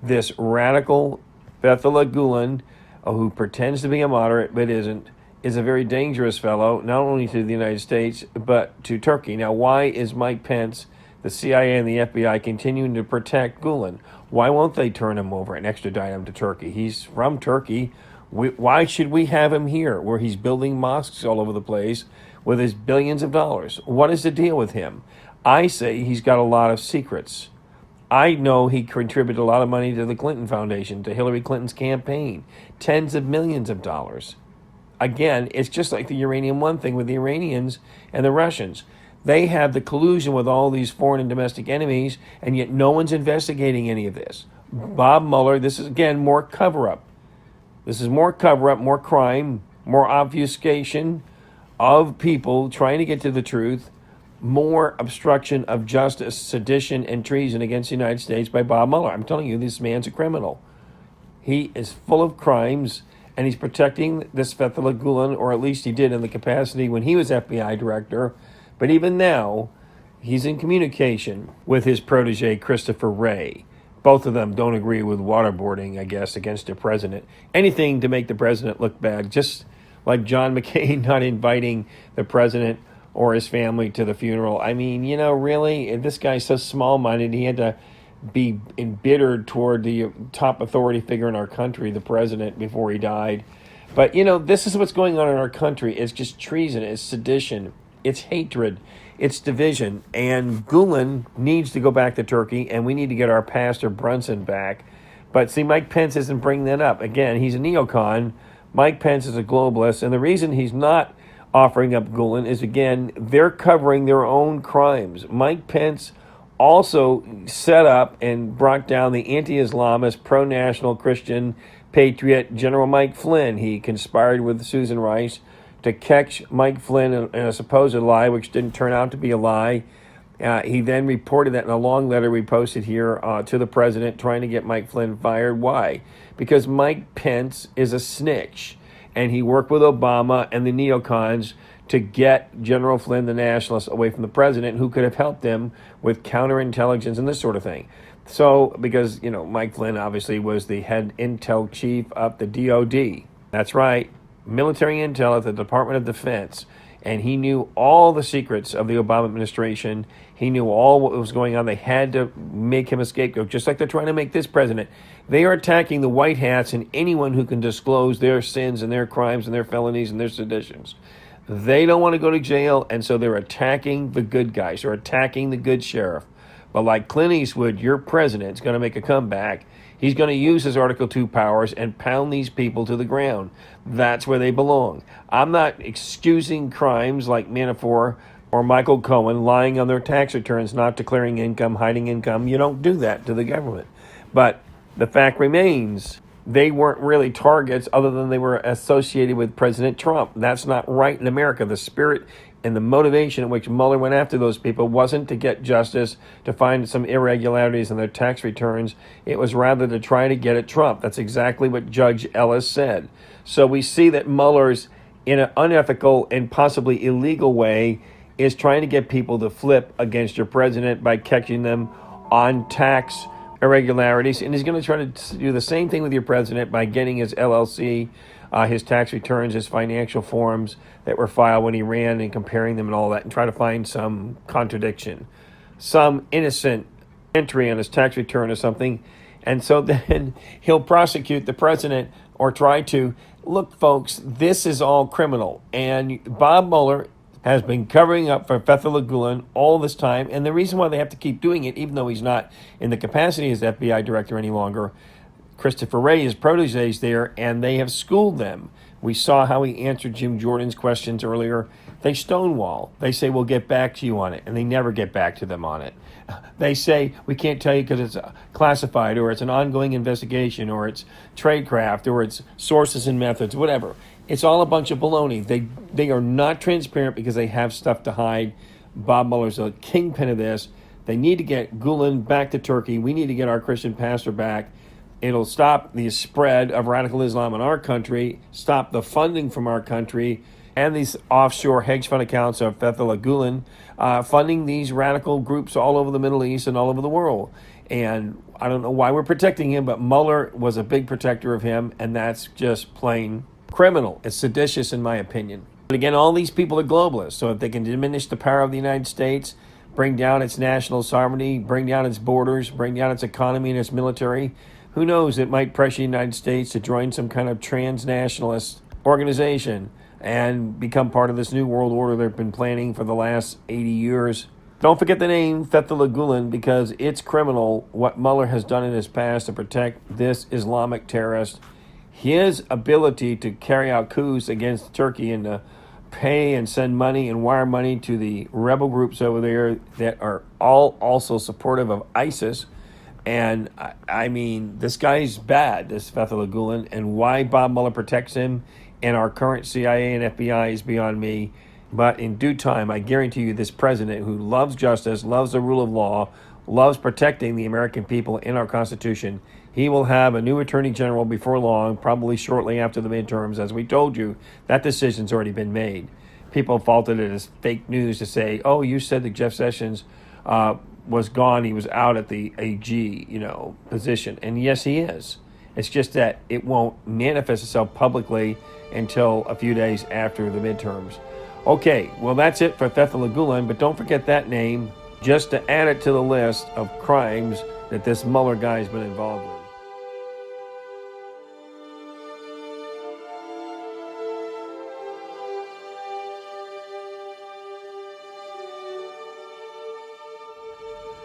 This radical Fethullah Gulen, who pretends to be a moderate but isn't, is a very dangerous fellow, not only to the United States, but to Turkey. Now, why is Mike Pence, the CIA, and the FBI continuing to protect Gulen? Why won't they turn him over and extradite him to Turkey? He's from Turkey. Why should we have him here, where he's building mosques all over the place with his billions of dollars? What is the deal with him? I say he's got a lot of secrets. I know he contributed a lot of money to the Clinton Foundation, to Hillary Clinton's campaign, tens of millions of dollars. Again, it's just like the Uranium One thing with the Iranians and the Russians. They have the collusion with all these foreign and domestic enemies, and yet no one's investigating any of this. Bob Mueller, this is, again, more cover-up. This is more cover-up, more crime, more obfuscation of people trying to get to the truth, more obstruction of justice, sedition, and treason against the United States by Bob Mueller. I'm telling you, this man's a criminal. He is full of crimes, and he's protecting this Fethullah Gulen, or at least he did in the capacity when he was FBI director. But even now, he's in communication with his protege, Christopher Wray. Both of them don't agree with waterboarding, I guess, against the president. Anything to make the president look bad, just like John McCain not inviting the president or his family to the funeral. I mean, you know, really, this guy's so small-minded, he had to be embittered toward the top authority figure in our country, the president, before he died. But, you know, this is what's going on in our country. It's just treason, it's sedition, it's hatred, it's division. And Gulen needs to go back to Turkey, and we need to get our Pastor Brunson back. But see, Mike Pence isn't bringing that up. Again, he's a neocon. Mike Pence is a globalist, and the reason he's not offering up Gulen is, again, they're covering their own crimes. Mike Pence also set up and brought down the anti-Islamist, pro-national Christian patriot General Mike Flynn. He conspired with Susan Rice to catch Mike Flynn in a supposed lie, which didn't turn out to be a lie. He then reported that in a long letter we posted here to the president, trying to get Mike Flynn fired. Why? Because Mike Pence is a snitch, and he worked with Obama and the neocons to get General Flynn, the nationalist, away from the president, who could have helped him with counterintelligence and this sort of thing. So, because, you know, Mike Flynn obviously was the head intel chief of the DOD. That's right, military intel at the Department of Defense. And he knew all the secrets of the Obama administration. He knew all what was going on. They had to make him a scapegoat, just like they're trying to make this president. They are attacking the white hats and anyone who can disclose their sins and their crimes and their felonies and their seditions. They don't want to go to jail, and so they're attacking the good guys. They're attacking the good sheriff. But like Clint Eastwood, your president's going to make a comeback. He's going to use his Article 2 powers and pound these people to the ground. That's where they belong. I'm not excusing crimes like Manafort or Michael Cohen lying on their tax returns, not declaring income, hiding income. You don't do that to the government. But the fact remains, they weren't really targets other than they were associated with President Trump. That's not right in America. The spirit and the motivation in which Mueller went after those people wasn't to get justice, to find some irregularities in their tax returns. It was rather to try to get at Trump. That's exactly what Judge Ellis said. So we see that Mueller's, in an unethical and possibly illegal way, is trying to get people to flip against your president by catching them on tax irregularities. And he's going to try to do the same thing with your president by getting his LLC, his tax returns, his financial forms that were filed when he ran, and comparing them and all that, and try to find some contradiction, some innocent entry on his tax return or something. And so then he'll prosecute the president or try to. Look, folks, this is all criminal. And Bob Mueller has been covering up for Fethullah Gulen all this time. And the reason why they have to keep doing it, even though he's not in the capacity as FBI director any longer, Christopher Wray, his protege, is there, and they have schooled them. We saw how he answered Jim Jordan's questions earlier. They stonewall. They say, we'll get back to you on it, and they never get back to them on it. They say, we can't tell you because it's classified, or it's an ongoing investigation, or it's tradecraft, or it's sources and methods, whatever. It's all a bunch of baloney. They are not transparent because they have stuff to hide. Bob Mueller's a kingpin of this. They need to get Gulen back to Turkey. We need to get our Christian pastor back. It'll stop the spread of radical Islam in our country, stop the funding from our country, and these offshore hedge fund accounts of Fethullah Gulen funding these radical groups all over the Middle East and all over the world. And I don't know why we're protecting him, but Mueller was a big protector of him, and that's just plain criminal. It's seditious in my opinion. But again, all these people are globalists, so if they can diminish the power of the United States, bring down its national sovereignty, bring down its borders, bring down its economy and its military, who knows, it might pressure the United States to join some kind of transnationalist organization and become part of this new world order they've been planning for the last 80 years. Don't forget the name Fethullah Gulen, because it's criminal what Mueller has done in his past to protect this Islamic terrorist. His ability to carry out coups against Turkey and to pay and send money and wire money to the rebel groups over there that are all also supportive of ISIS. And I mean, this guy's bad, this Fethullah Gulen, and why Bob Mueller protects him and our current CIA and FBI is beyond me. But in due time, I guarantee you, this president who loves justice, loves the rule of law, loves protecting the American people in our Constitution, he will have a new attorney general before long, probably shortly after the midterms. As we told you, that decision's already been made. People faulted it as fake news to say, oh, you said that Jeff Sessions was gone, he was out at the AG, position. And yes, he is. It's just that it won't manifest itself publicly until a few days after the midterms. Okay, well, that's it for Fethullah Gulen, but don't forget that name, just to add it to the list of crimes that this Mueller guy's been involved with.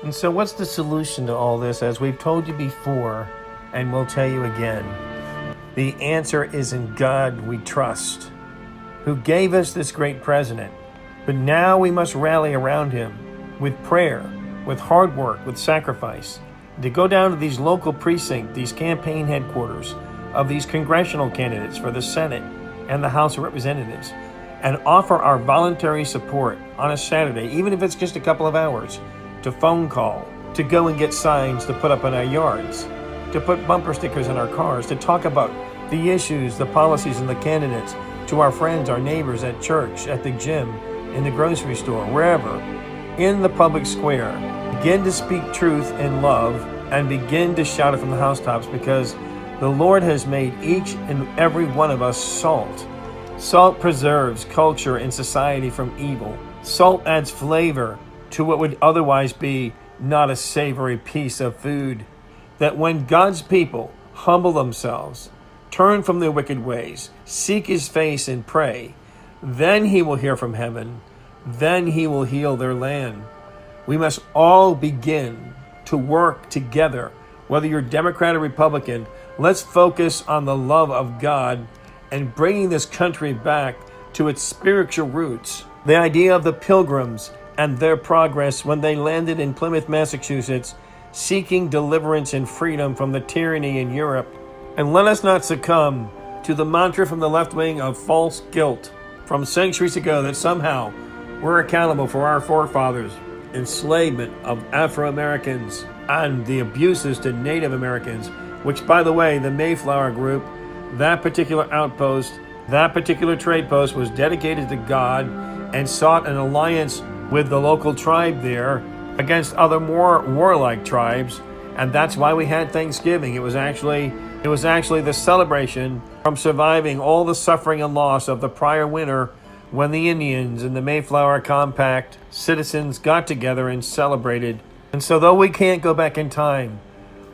And so what's the solution to all this? As we've told you before, and we'll tell you again, the answer is in God we trust, who gave us this great president. But now we must rally around him with prayer, with hard work, with sacrifice, to go down to these local precincts, these campaign headquarters of these congressional candidates for the Senate and the House of Representatives, and offer our voluntary support on a Saturday, even if it's just a couple of hours, to phone call, to go and get signs to put up in our yards, to put bumper stickers in our cars, to talk about the issues, the policies, and the candidates to our friends, our neighbors at church, at the gym, in the grocery store, wherever, in the public square. Begin to speak truth in love and begin to shout it from the housetops, because the Lord has made each and every one of us salt. Salt preserves culture and society from evil. Salt adds flavor to what would otherwise be not a savory piece of food. That when God's people humble themselves, turn from their wicked ways, seek his face and pray, then he will hear from heaven, then he will heal their land. We must all begin to work together, whether you're Democrat or Republican. Let's focus on the love of God and bringing this country back to its spiritual roots. The idea of the Pilgrims and their progress when they landed in Plymouth, Massachusetts, seeking deliverance and freedom from the tyranny in Europe. And let us not succumb to the mantra from the left wing of false guilt from centuries ago that somehow we're accountable for our forefathers' enslavement of Afro-Americans and the abuses to Native Americans, which, by the way, the Mayflower Group, that particular outpost, that particular trade post was dedicated to God and sought an alliance with the local tribe there against other more warlike tribes. And that's why we had Thanksgiving. It was actually the celebration from surviving all the suffering and loss of the prior winter, when the Indians and the Mayflower Compact citizens got together and celebrated. And so though we can't go back in time,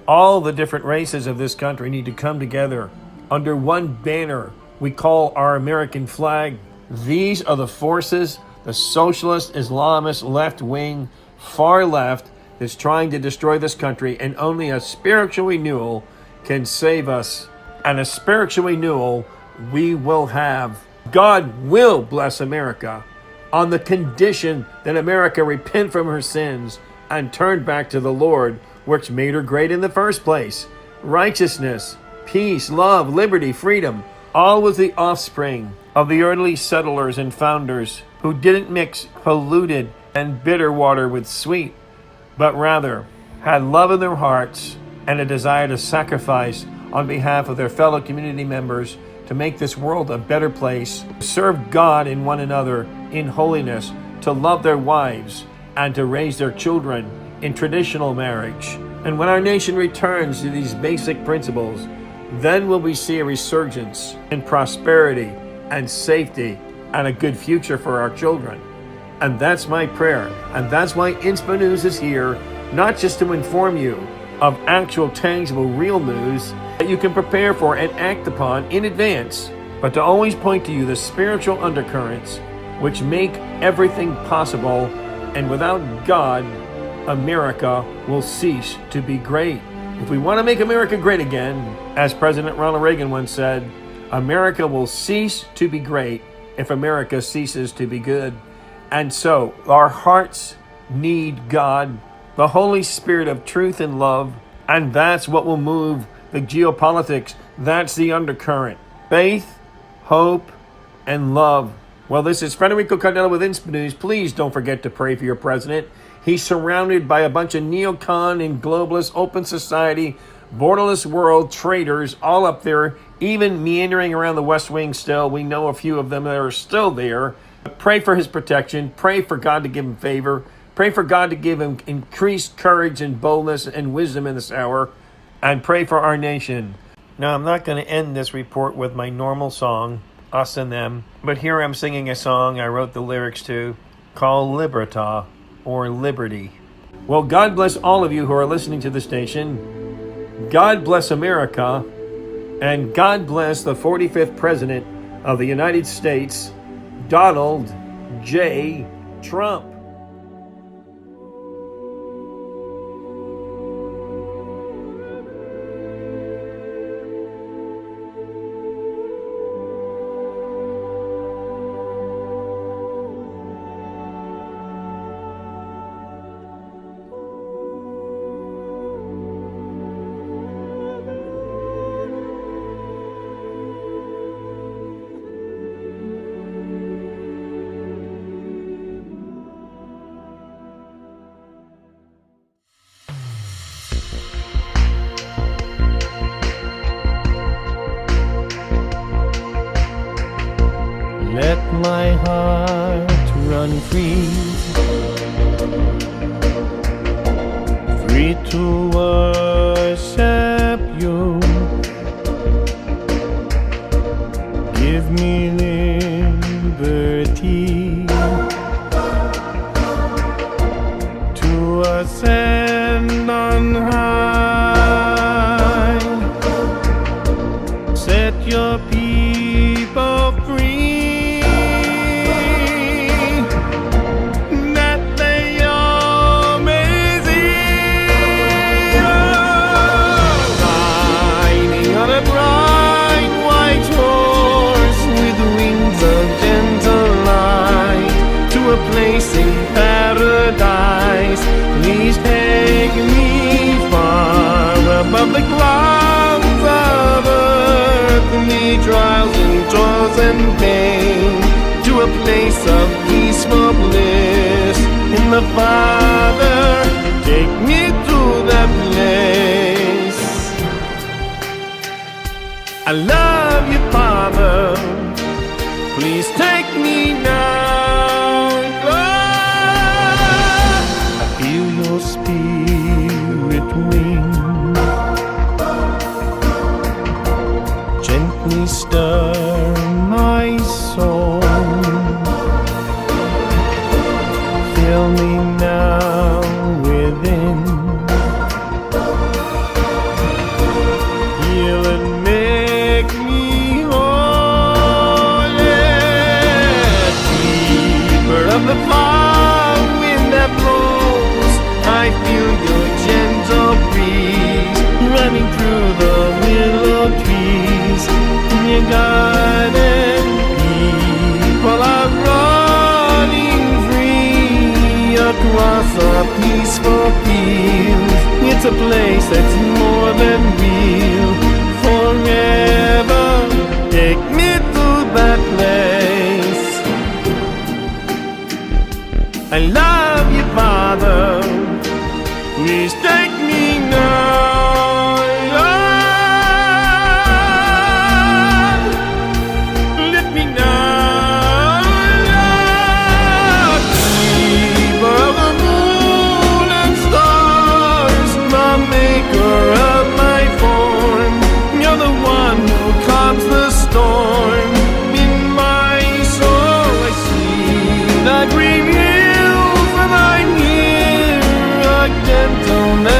all the different races of this country need to come together under one banner we call our American flag. These are the forces, the socialist, Islamist, left-wing, far left, that's trying to destroy this country, and only a spiritual renewal can save us. And a spiritual renewal we will have. God will bless America, on the condition that America repent from her sins and turn back to the Lord, which made her great in the first place. Righteousness, peace, love, liberty, freedom, all was the offspring of the early settlers and founders who didn't mix polluted and bitter water with sweet, but rather had love in their hearts and a desire to sacrifice on behalf of their fellow community members to make this world a better place, to serve God and one another in holiness, to love their wives, and to raise their children in traditional marriage. And when our nation returns to these basic principles, then will we see a resurgence in prosperity and safety and a good future for our children. And that's my prayer. And that's why Inspo News is here, not just to inform you of actual, tangible, real news that you can prepare for and act upon in advance, but to always point to you the spiritual undercurrents which make everything possible. And without God, America will cease to be great. If we want to make America great again, as President Ronald Reagan once said, America will cease to be great if America ceases to be good. And so our hearts need God, the Holy Spirit of truth and love, and that's what will move the geopolitics. That's the undercurrent. Faith, hope, and love. Well, this is Federico Cardella with Inspo News. Please don't forget to pray for your president. He's surrounded by a bunch of neocon and globalist, open society, borderless world traitors all up there, even meandering around the West Wing still. We know a few of them that are still there. Pray for his protection. Pray for God to give him favor. Pray for God to give him increased courage and boldness and wisdom in this hour. And pray for our nation. Now, I'm not going to end this report with my normal song, Us and Them, but here I'm singing a song I wrote the lyrics to called Libertà, or Liberty. Well, God bless all of you who are listening to the station. God bless America. And God bless the 45th President of the United States, Donald J. Trump. Let my heart run free, free to worship you. Give me liberty to ascend on high. Set your people free. Place in paradise, please take me far above the clouds of earthly trials and toils and pain, to a place of peaceful bliss in the Father. Take me to that place. I love you, Father. Please take me now. Spirit wing gently stir my soul. Fill me now within. Heal and make me whole. Keeper of the fire wind that blows, I feel your field. It's a place that's more than real. Forever, take me to that place. I love you, Father. Please take me now. Let me know. Keeper of the moon and stars, the maker of my form. You're the one who calms the storm. In my soul I see the green hills, and I hear a gentle melody.